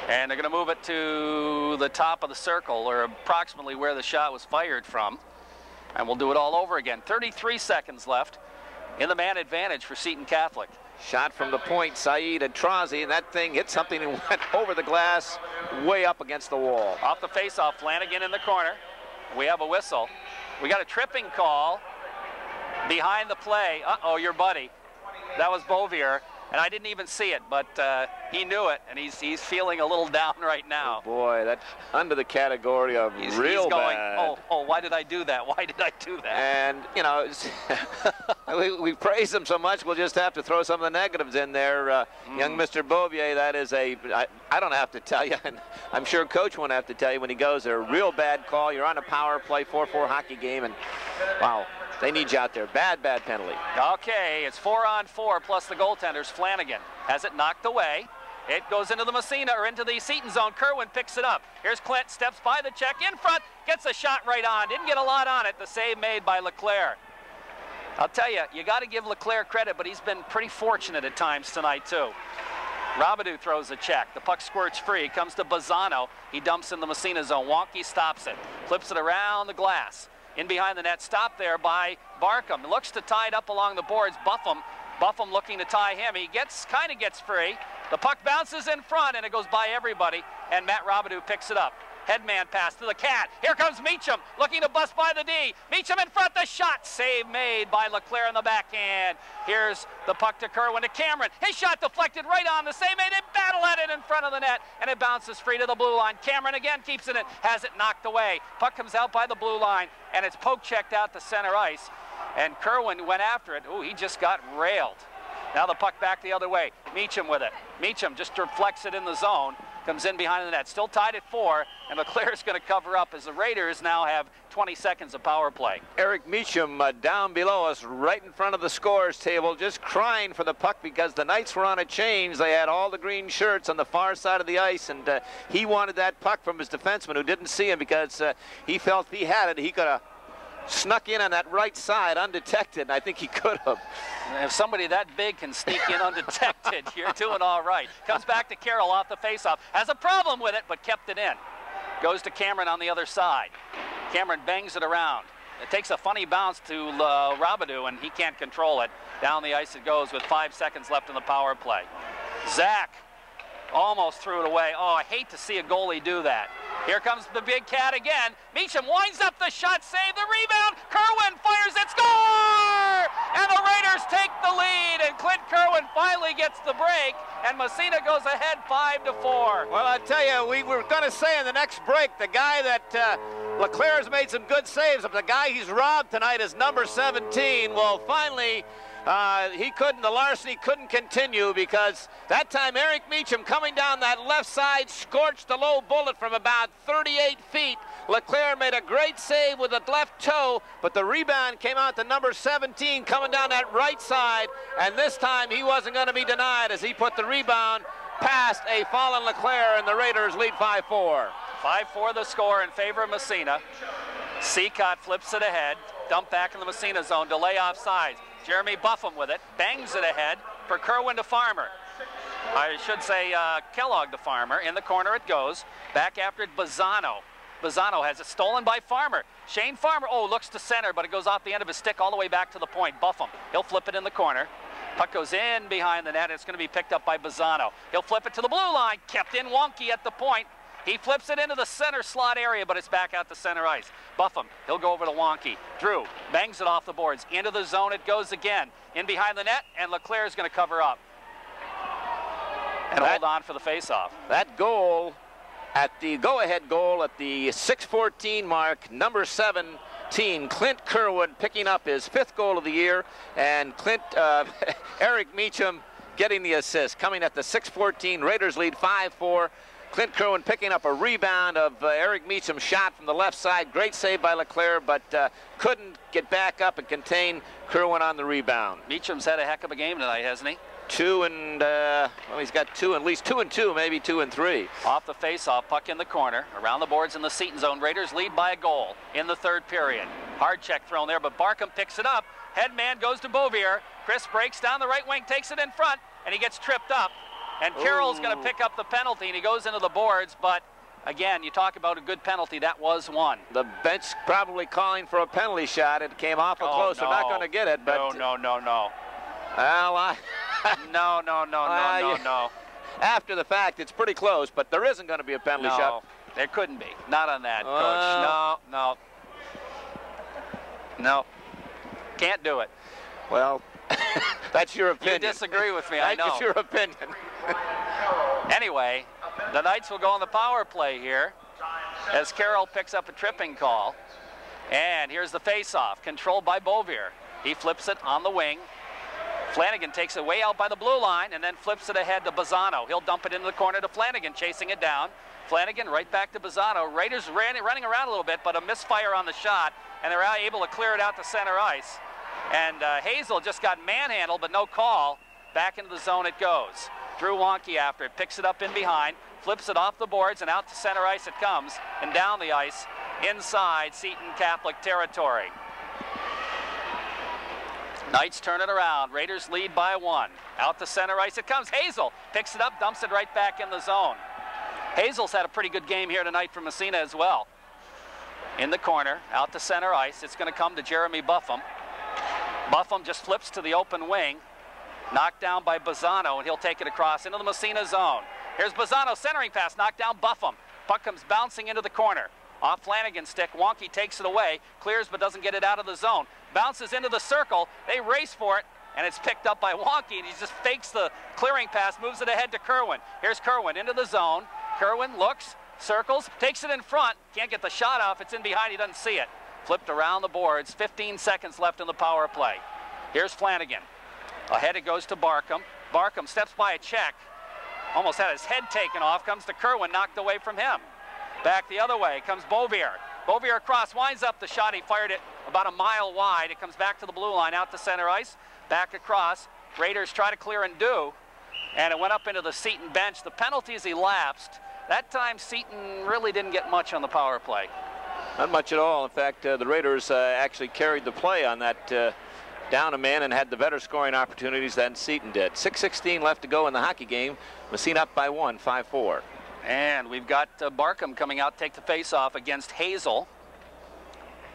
And they're going to move it to the top of the circle, or approximately where the shot was fired from. And we'll do it all over again. 33 seconds left in the man advantage for Seton Catholic. Shot from the point, Saeed Atrazi, and that thing hit something and went over the glass, way up against the wall. Off the face-off, Flanagan in the corner. We have a whistle. We got a tripping call behind the play. Uh-oh, your buddy. That was Beauvier. And I didn't even see it, but he knew it, and he's feeling a little down right now. Oh boy, that's under the category of real going, bad. Oh, why did I do that? Why did I do that? And, you know, we praise him so much, we'll just have to throw some of the negatives in there. Young Mr. Beauvier, that is I don't have to tell you, and I'm sure Coach won't have to tell you when he goes there. Real bad call. You're on a power play, 4-4 hockey game, and wow. They need you out there. Bad penalty. Okay, it's 4-on-4 plus the goaltenders. Flanagan has it knocked away. It goes into the Massena, or into the Seton zone. Kerwin picks it up. Here's Clint, steps by the check in front, gets a shot right on. Didn't get a lot on it. The save made by Leclerc. I'll tell you, you got to give Leclerc credit, but he's been pretty fortunate at times tonight, too. Robidoux throws a check. The puck squirts free. It comes to Bazzano. He dumps in the Massena zone. Wonky stops it. Flips it around the glass. In behind the net, stopped there by Barkham. Looks to tie it up along the boards. Buffum looking to tie him. He kind of gets free. The puck bounces in front, and it goes by everybody, and Matt Robidoux picks it up. Headman pass to the Cat. Here comes Meacham, looking to bust by the D. Meacham in front, the shot. Save made by Leclerc in the backhand. Here's the puck to Kerwin, to Cameron. His shot deflected right on. The save made. They battle at it in front of the net, and it bounces free to the blue line. Cameron again keeps it in, has it knocked away. Puck comes out by the blue line, and it's poke checked out to center ice. And Kerwin went after it. Ooh, he just got railed. Now the puck back the other way. Meacham with it. Meacham just deflects it in the zone. Comes in behind the net. Still tied at 4, and Leclerc's going to cover up as the Raiders now have 20 seconds of power play. Eric Meacham down below us, right in front of the scores table, just crying for the puck because the Knights were on a change. They had all the green shirts on the far side of the ice, and he wanted that puck from his defenseman who didn't see him because he felt if he had it, he could have snuck in on that right side undetected, and I think he could have. If somebody that big can sneak in undetected, you're doing all right. Comes back to Carroll off the faceoff. Has a problem with it, but kept it in. Goes to Cameron on the other side. Cameron bangs it around. It takes a funny bounce to Robidoux, and he can't control it. Down the ice it goes with 5 seconds left in the power play. Zach almost threw it away. Oh, I hate to see a goalie do that. Here comes the big cat again. Meacham winds up the shot, save the rebound. Kerwin fires it, score! And the Raiders take the lead, and Clint Kerwin finally gets the break, and Massena goes ahead 5-4. Well, I tell you, we were going to say in the next break, the guy that LeClair's made some good saves, but the guy he's robbed tonight is number 17. Well, finally, the larceny couldn't continue, because that time Eric Meacham coming down that left side scorched the low bullet from about 38 feet. LeClair made a great save with the left toe, but the rebound came out to number 17 coming down that right side, and this time he wasn't going to be denied as he put the rebound past a fallen LeClair, and the Raiders lead 5-4. 5-4 the score in favor of Massena. Seacott flips it ahead, dump back in the Massena zone, delay offsides. Jeremy Buffum with it, bangs it ahead for Kerwin to Farmer. I should say Kellogg to Farmer. In the corner it goes. Back after it, Bazzano. Bazzano has it stolen by Farmer. Shane Farmer, looks to center, but it goes off the end of his stick all the way back to the point. Buffum, he'll flip it in the corner. Puck goes in behind the net. It's going to be picked up by Bazzano. He'll flip it to the blue line. Kept in wonky at the point. He flips it into the center slot area, but it's back out to center ice. Buffum, he'll go over to Wonky. Drew bangs it off the boards. Into the zone it goes again. In behind the net, and LeClair is going to cover up. And hold on for the faceoff. That goal, at the go-ahead goal at the 6:14 mark, number 17, Clint Kerwin picking up his 5th goal of the year, and Eric Meacham getting the assist. Coming at the 6:14, Raiders lead 5-4. Clint Kerwin picking up a rebound of Eric Meacham's shot from the left side. Great save by LeClair, but couldn't get back up and contain Kerwin on the rebound. Meacham's had a heck of a game tonight, hasn't he? He's got at least 2 and 2, maybe 2 and 3. Off the face-off, puck in the corner, around the boards in the Seton zone. Raiders lead by a goal in the 3rd period. Hard check thrown there, but Barkham picks it up. Headman goes to Beauvier. Chris breaks down the right wing, takes it in front, and he gets tripped up. And Carroll's going to pick up the penalty, and he goes into the boards, but again, you talk about a good penalty, that was one. The bench probably calling for a penalty shot. It came awful close. No. They're not going to get it, but... No. Well, No. After the fact, it's pretty close, but there isn't going to be a penalty shot. There couldn't be. Not on that, Coach. No. Can't do it. Well, that's your opinion. You disagree with me, I know. That's your opinion. Anyway, the Knights will go on the power play here as Carroll picks up a tripping call. And here's the face-off, controlled by Beauvier. He flips it on the wing. Flanagan takes it way out by the blue line and then flips it ahead to Bazzano. He'll dump it into the corner to Flanagan, chasing it down. Flanagan right back to Bazzano. Raiders running around a little bit, but a misfire on the shot, and they're able to clear it out to center ice. And Hazel just got manhandled, but no call. Back into the zone it goes. Drew Wonky after it, picks it up in behind, flips it off the boards, and out to center ice it comes, and down the ice, inside Seton Catholic territory. Knights turn it around. Raiders lead by 1. Out to center ice it comes. Hazel picks it up, dumps it right back in the zone. Hazel's had a pretty good game here tonight for Massena as well. In the corner, out to center ice. It's going to come to Jeremy Buffum. Buffum just flips to the open wing. Knocked down by Bazzano, and he'll take it across into the Massena zone. Here's Bazzano, centering pass, knocked down Buffum. Puck comes bouncing into the corner. Off Flanagan's stick, Wonky takes it away, clears but doesn't get it out of the zone. Bounces into the circle, they race for it, and it's picked up by Wonky, and he just fakes the clearing pass, moves it ahead to Kerwin. Here's Kerwin into the zone. Kerwin looks, circles, takes it in front, can't get the shot off, it's in behind, he doesn't see it. Flipped around the boards, 15 seconds left in the power play. Here's Flanagan. Ahead it goes to Barkham. Barkham steps by a check. Almost had his head taken off. Comes to Kerwin, knocked away from him. Back the other way comes Beauvier. Beauvier across, winds up the shot. He fired it about a mile wide. It comes back to the blue line, out to center ice. Back across. Raiders try to clear and do. And it went up into the Seton bench. The penalties elapsed. That time Seton really didn't get much on the power play. Not much at all. In fact, the Raiders actually carried the play on that down a man and had the better scoring opportunities than Seton did. 6:16 left to go in the hockey game. Massena up by 1, 5-4. And we've got Barkham coming out to take the face-off against Hazel.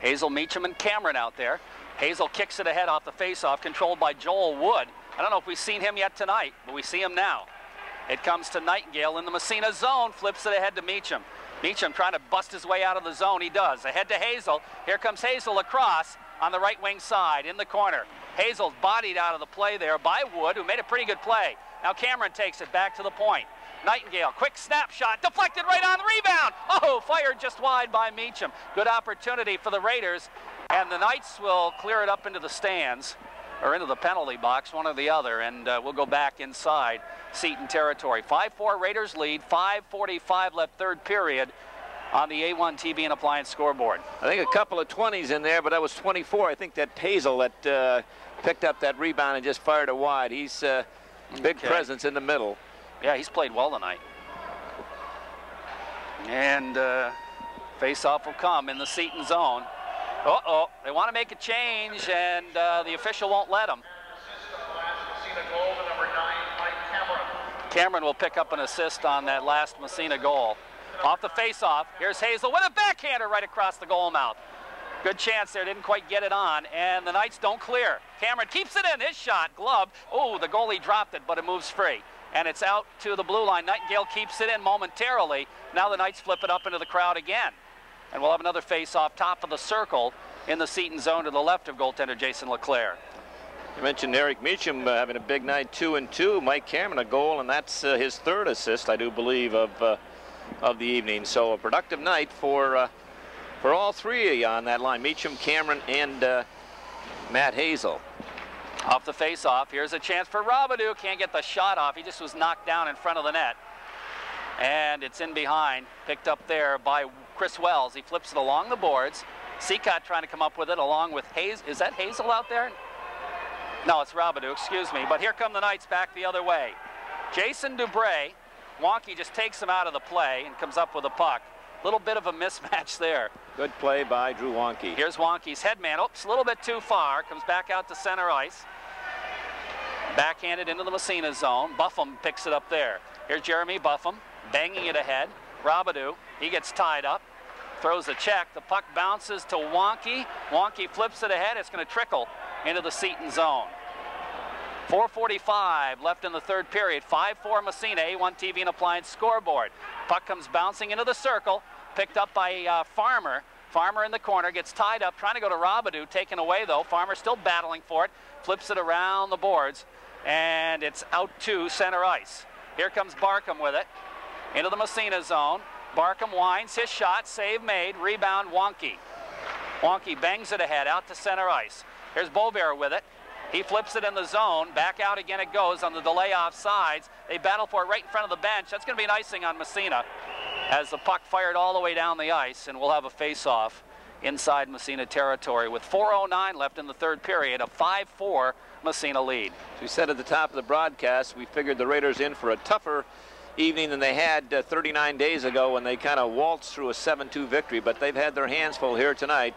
Hazel, Meacham, and Cameron out there. Hazel kicks it ahead off the face-off, controlled by Joel Wood. I don't know if we've seen him yet tonight, but we see him now. It comes to Nightingale in the Massena zone, flips it ahead to Meacham. Meacham trying to bust his way out of the zone. He does. Ahead to Hazel. Here comes Hazel across on the right wing side in the corner. Hazel's bodied out of the play there by Wood, who made a pretty good play. Now Cameron takes it back to the point. Nightingale, quick snapshot, deflected right on the rebound. Oh, fired just wide by Meacham. Good opportunity for the Raiders, and the Knights will clear it up into the stands, or into the penalty box, one or the other, and we'll go back inside Seton territory. 5-4 Raiders lead, 5:45 left third period on the A1 TV and Appliance scoreboard. I think a couple of 20s in there, but that was 24. I think that Hazel that picked up that rebound and just fired it wide. He's big presence in the middle. Yeah, he's played well tonight. And face-off will come in the Seton zone. Uh-oh, they want to make a change, and the official won't let them. Cameron will pick up an assist on that last Massena goal. Off the face-off, here's Hazel with a backhander right across the goal mouth. Good chance there, didn't quite get it on, and the Knights don't clear. Cameron keeps it in, his shot, gloved. Oh, the goalie dropped it, but it moves free. And it's out to the blue line. Nightingale keeps it in momentarily. Now the Knights flip it up into the crowd again. And we'll have another face-off top of the circle in the Seton zone to the left of goaltender Jason Leclerc. You mentioned Eric Meacham having a big night, 2-2. Mike Cameron a goal, and that's his third assist, I do believe, of the evening. So a productive night for all three on that line, Meacham, Cameron, and Matt Hazel. Off the face-off, here's a chance for Robidoux. Can't get the shot off. He just was knocked down in front of the net. And it's in behind, picked up there by Chris Wells. He flips it along the boards. Seacott trying to come up with it along with Hazel. Is that Hazel out there? No, it's Robidoux, excuse me. But here come the Knights back the other way. Jason Dubray, Wonky just takes him out of the play and comes up with a puck. A little bit of a mismatch there. Good play by Drew Wonky. Here's Wonky's headman. Oops, a little bit too far. Comes back out to center ice. Backhanded into the Massena zone. Buffum picks it up there. Here's Jeremy Buffum banging it ahead. Robidoux, he gets tied up. Throws a check. The puck bounces to Wonky. Wonky flips it ahead. It's going to trickle into the Seton zone. 4:45 left in the third period. 5-4 Massena, A1 TV and Appliance scoreboard. Puck comes bouncing into the circle. Picked up by Farmer. Farmer in the corner, gets tied up, trying to go to Robidoux, taken away though. Farmer still battling for it, flips it around the boards, and it's out to center ice. Here comes Barkham with it, into the Massena zone. Barkham winds, his shot, save made, rebound Wonky. Wonky bangs it ahead, out to center ice. Here's Beaubear with it. He flips it in the zone, back out again it goes on the delay off sides. They battle for it right in front of the bench. That's going to be an icing on Massena as the puck fired all the way down the ice, and we'll have a face-off inside Massena territory with 4:09 left in the third period, a 5-4 Massena lead. As we said at the top of the broadcast, we figured the Raiders in for a tougher evening than they had 39 days ago when they kind of waltzed through a 7-2 victory, but they've had their hands full here tonight.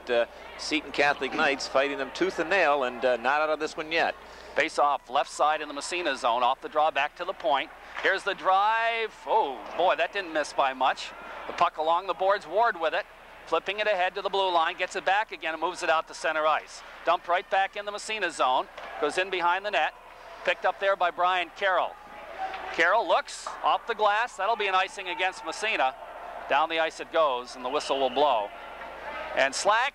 Seton Catholic Knights fighting them tooth and nail, and not out of this one yet. Face off left side in the Massena zone, off the draw back to the point. Here's the drive. Oh boy, that didn't miss by much. The puck along the boards, Ward with it, flipping it ahead to the blue line, gets it back again and moves it out to center ice. Dumped right back in the Massena zone, goes in behind the net, picked up there by Brian Carroll. Carroll looks off the glass. That'll be an icing against Massena. Down the ice it goes, and the whistle will blow. And Slack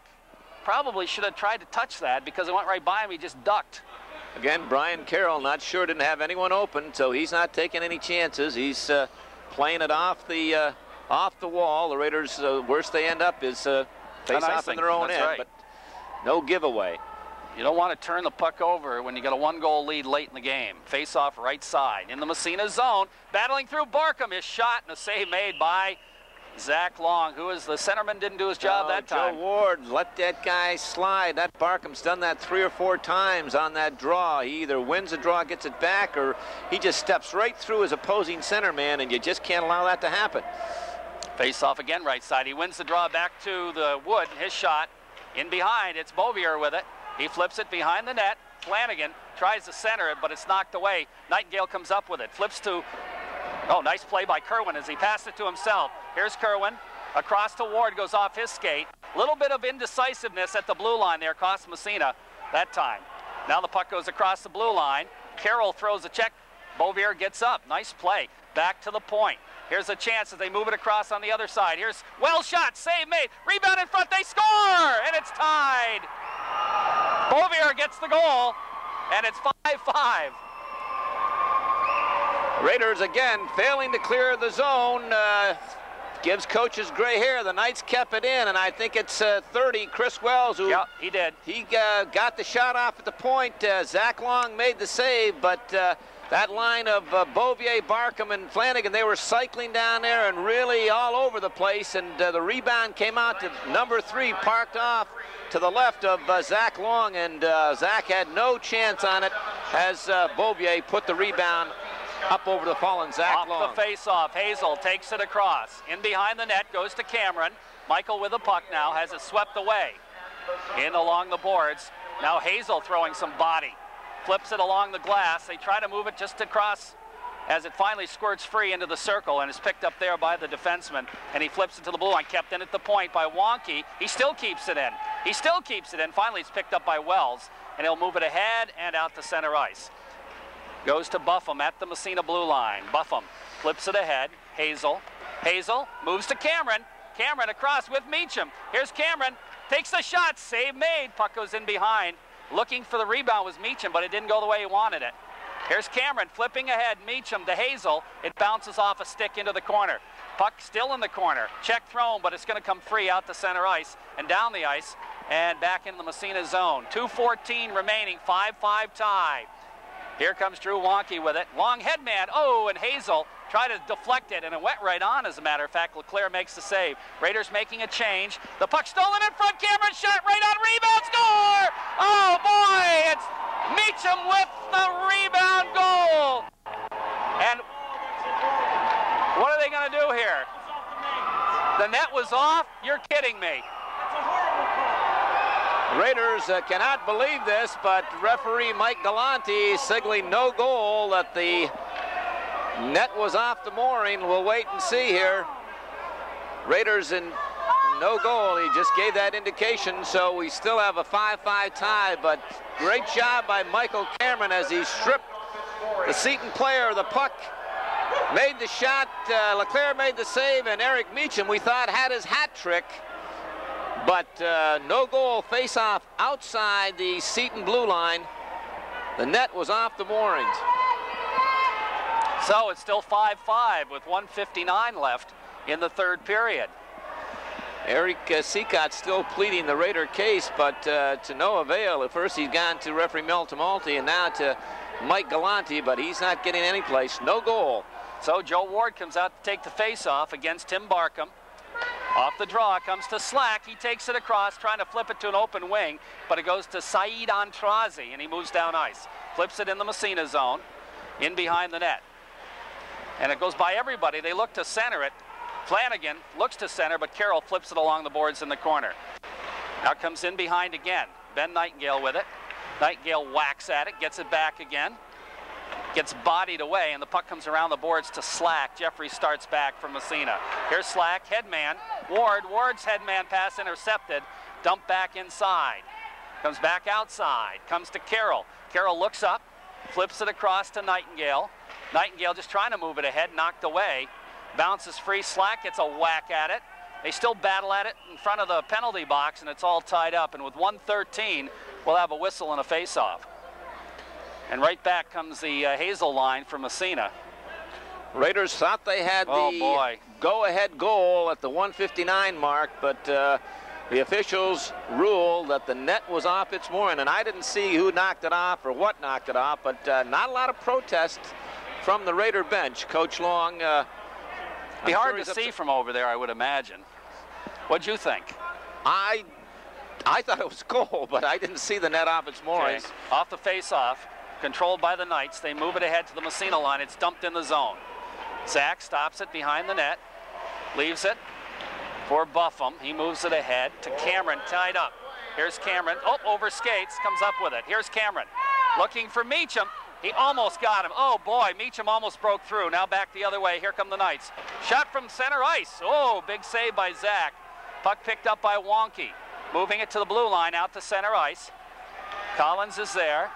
probably should have tried to touch that because it went right by him. He just ducked. Again, Brian Carroll, not sure, didn't have anyone open, so he's not taking any chances. He's playing it off the wall. The Raiders, worst they end up is face off in their own end, right. But no giveaway. You don't want to turn the puck over when you got a one-goal lead late in the game. Face off right side in the Massena zone, battling through Barkham. His shot and a save made by Zach Long, who is the centerman, didn't do his job that time. Joe Ward let that guy slide. That Barkham's done that 3 or 4 times on that draw. He either wins the draw, gets it back, or he just steps right through his opposing centerman, and you just can't allow that to happen. Face off again, right side. He wins the draw back to the wood. His shot in behind. It's Bouvier with it. He flips it behind the net. Flanagan tries to center it, but it's knocked away. Nightingale comes up with it. Flips to, oh, nice play by Kerwin as he passed it to himself. Here's Kerwin. Across to Ward, goes off his skate. A little bit of indecisiveness at the blue line there cost Massena that time. Now the puck goes across the blue line. Carroll throws a check. Bouvier gets up. Nice play. Back to the point. Here's a chance as they move it across on the other side. Here's well shot, save made, rebound in front, they score, and it's tied. Bouvier gets the goal, and it's 5-5. Raiders again failing to clear the zone. Gives coaches gray hair. The Knights kept it in, and I think it's 30. Chris Wells, who he did. He got the shot off at the point. Zach Long made the save, but that line of Bouvier, Barkham, and Flanagan, they were cycling down there and really all over the place, and the rebound came out to number 3, parked off to the left of Zach Long, and Zach had no chance on it as Bouvier put the rebound up over the fallen Zach Long. Off the face-off, Hazel takes it across. In behind the net, goes to Cameron. Michael with the puck now, has it swept away. In along the boards. Now Hazel throwing some body. Flips it along the glass. They try to move it just across as it finally squirts free into the circle and is picked up there by the defenseman. And he flips it to the blue line, kept in at the point by Wonky. He still keeps it in. He still keeps it in. Finally, it's picked up by Wells, and he'll move it ahead and out to center ice. Goes to Buffum at the Massena blue line. Buffum flips it ahead. Hazel. Hazel moves to Cameron. Cameron across with Meacham. Here's Cameron. Takes the shot. Save made. Puck goes in behind. Looking for the rebound was Meacham, but it didn't go the way he wanted it. Here's Cameron flipping ahead. Meacham to Hazel. It bounces off a stick into the corner. Puck still in the corner. Check thrown, but it's going to come free out to center ice and down the ice and back in the Massena zone. 2:14 remaining. 5-5 tie. Here comes Drew Wonky with it. Long head man. Oh, and Hazel tried to deflect it, and it went right on, as a matter of fact. Leclerc makes the save. Raiders making a change. The puck stolen in front. Cameron shot right on. Rebound. Score! Oh, boy! It's Meacham with the rebound goal. And what are they going to do here? The net was off? You're kidding me. Raiders cannot believe this, but referee Mike Galante signaling no goal, that the net was off the mooring. We'll wait and see here. Raiders in no goal. He just gave that indication, so we still have a 5-5 tie, but great job by Michael Cameron as he stripped the Seton player of the puck. Made the shot. Leclerc made the save, and Eric Meacham, we thought, had his hat trick. But no goal, face-off outside the Seton blue line. The net was off the moorings. So it's still 5-5 with 1:59 left in the third period. Eric Seacott still pleading the Raider case, but to no avail. At first he's gone to referee Mel Tamalti and now to Mike Galante, but he's not getting any place. No goal. So Joe Ward comes out to take the face-off against Tim Barkham. Off the draw, comes to Slack. He takes it across, trying to flip it to an open wing, but it goes to Saeed Antrazi, and he moves down ice. Flips it in the Massena zone, in behind the net. And it goes by everybody. They look to center it. Flanagan looks to center, but Carroll flips it along the boards in the corner. Now comes in behind again. Ben Nightingale with it. Nightingale whacks at it, gets it back again. Gets bodied away, and the puck comes around the boards to Slack. Jeffrey starts back from Massena. Here's Slack, headman. Ward's headman pass intercepted. Dump back inside. Comes back outside. Comes to Carroll. Carroll looks up, flips it across to Nightingale. Nightingale just trying to move it ahead, knocked away. Bounces free. Slack gets a whack at it. They still battle at it in front of the penalty box, and it's all tied up. And with 1:13, we'll have a whistle and a face-off. And right back comes the Hazel line from Massena. Raiders thought they had the go-ahead goal at the 1:59 mark, but the officials ruled that the net was off its mooring. And I didn't see who knocked it off or what knocked it off, but not a lot of protest from the Raider bench. Coach Long... be hard to see from over there, I would imagine. What'd you think? I thought it was goal, but I didn't see the net off its moorings. Okay. Off the face-off. Controlled by the Knights. They move it ahead to the Massena line. It's dumped in the zone. Zach stops it behind the net. Leaves it for Buffum. He moves it ahead to Cameron, tied up. Here's Cameron. Oh, over skates, comes up with it. Here's Cameron looking for Meacham. He almost got him. Oh boy, Meacham almost broke through. Now back the other way. Here come the Knights. Shot from center ice. Oh, big save by Zach. Puck picked up by Wonky. Moving it to the blue line out to center ice. Collins is there.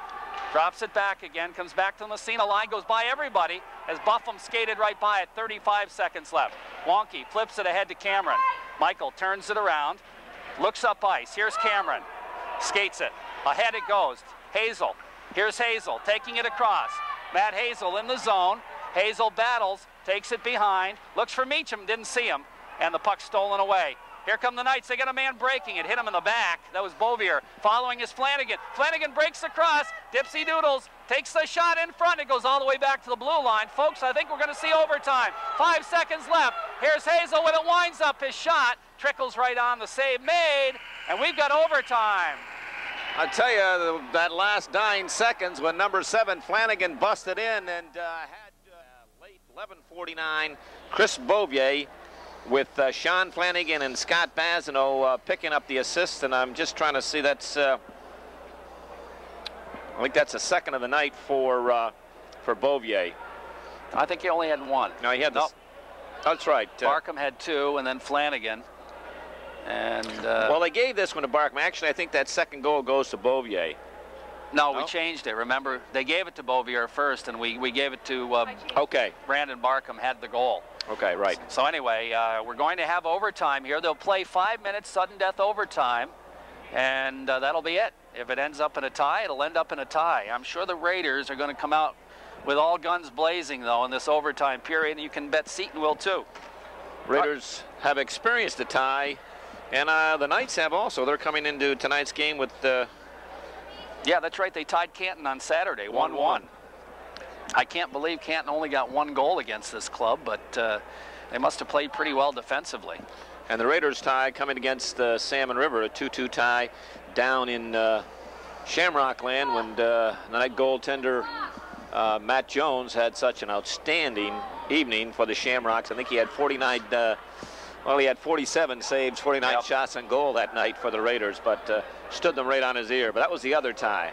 Drops it back again. Comes back to the Massena line. Goes by everybody as Buffum skated right by it. 35 seconds left. Wonky flips it ahead to Cameron. Michael turns it around. Looks up ice. Here's Cameron. Skates it. Ahead it goes. Hazel. Here's Hazel taking it across. Matt Hazel in the zone. Hazel battles. Takes it behind. Looks for Meacham. Didn't see him. And the puck stolen away. Here come the Knights. They got a man breaking it. Hit him in the back. That was Bovier. Following is Flanagan. Flanagan breaks across. Dipsy Doodles takes the shot in front. It goes all the way back to the blue line. Folks, I think we're going to see overtime. 5 seconds left. Here's Hazel when it winds up his shot. Trickles right on, the save made. And we've got overtime. I tell you, that last 9 seconds when number 7 Flanagan busted in and had late 11:49 Chris Bouvier with Sean Flanagan and Scott Bazineau picking up the assist, and I'm just trying to see, that's I think that's the second of the night for Bouvier. I think he only had one. No, he had this. That's right. Barkham had 2, and then Flanagan. And well, they gave this one to Barkham. Actually, I think that second goal goes to Bouvier. No, we changed it. Remember, they gave it to Bouvier first, and we gave it to okay. Brandon Barkham had the goal. Okay, right. So anyway, we're going to have overtime here. They'll play 5 minutes sudden death overtime, and that'll be it. If it ends up in a tie, it'll end up in a tie. I'm sure the Raiders are going to come out with all guns blazing, though, in this overtime period, and you can bet Seton will, too. Raiders have experienced a tie, and the Knights have also. They're coming into tonight's game with... yeah, that's right. They tied Canton on Saturday, 1-1. I can't believe Canton only got 1 goal against this club, but they must have played pretty well defensively. And the Raiders tie coming against Salmon River, a 2-2 tie down in Shamrock Land when the night goaltender Matt Jones had such an outstanding evening for the Shamrocks. I think he had 49, well, he had 47 saves, 49 shots on goal that night for the Raiders, but stood them right on his ear. But that was the other tie.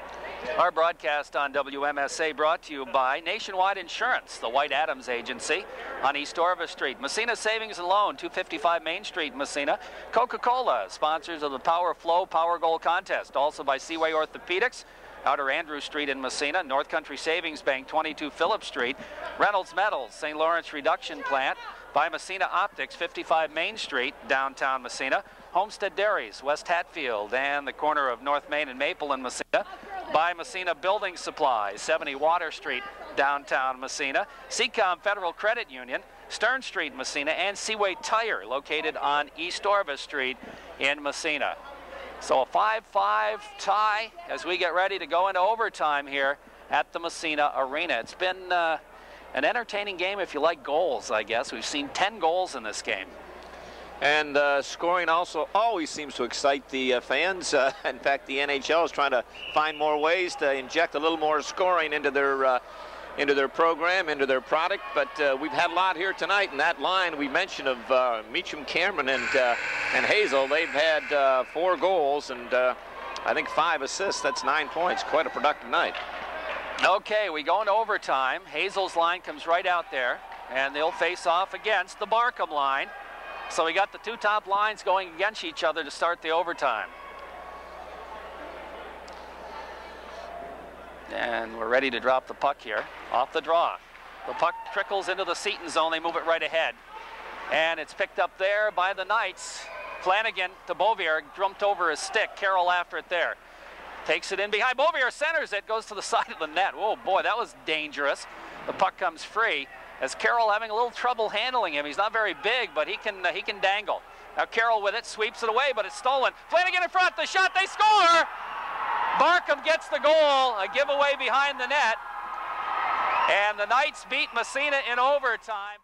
Our broadcast on WMSA brought to you by Nationwide Insurance, the White Adams Agency on East Orvis Street. Massena Savings and Loan, 255 Main Street, Massena. Coca-Cola, sponsors of the Power Flow Power Goal Contest. Also by Seaway Orthopedics, Outer Andrew Street in Massena. North Country Savings Bank, 22 Phillip Street. Reynolds Metals, St. Lawrence Reduction Plant. By Massena Optics, 55 Main Street, downtown Massena. Homestead Dairies, West Hatfield, and the corner of North Main and Maple in Massena. By Massena Building Supplies, 70 Water Street, downtown Massena. Seacom Federal Credit Union, Stern Street, Massena, and Seaway Tire, located on East Orvis Street in Massena. So a 5-5 tie as we get ready to go into overtime here at the Massena Arena. It's been an entertaining game if you like goals, I guess. We've seen 10 goals in this game. And scoring also always seems to excite the fans. In fact, the NHL is trying to find more ways to inject a little more scoring into their program, into their product. But we've had a lot here tonight. And that line we mentioned of Meacham, Cameron, and Hazel, they've had 4 goals and I think 5 assists. That's 9 points. Quite a productive night. Okay, we go into overtime. Hazel's line comes right out there, and they'll face off against the Barkham line. So we got the 2 top lines going against each other to start the overtime. And we're ready to drop the puck here. Off the draw. The puck trickles into the Seton zone. They move it right ahead. And it's picked up there by the Knights. Flanagan to Bouvier, jumped over his stick. Carroll after it there. Takes it in behind. Bouvier centers it, goes to the side of the net. Oh boy, that was dangerous. The puck comes free. As Carroll having a little trouble handling him. He's not very big, but he can dangle. Now Carroll with it, sweeps it away, but it's stolen. Flanagan in front, the shot, they score! Barkham gets the goal, a giveaway behind the net. And the Knights beat Massena in overtime.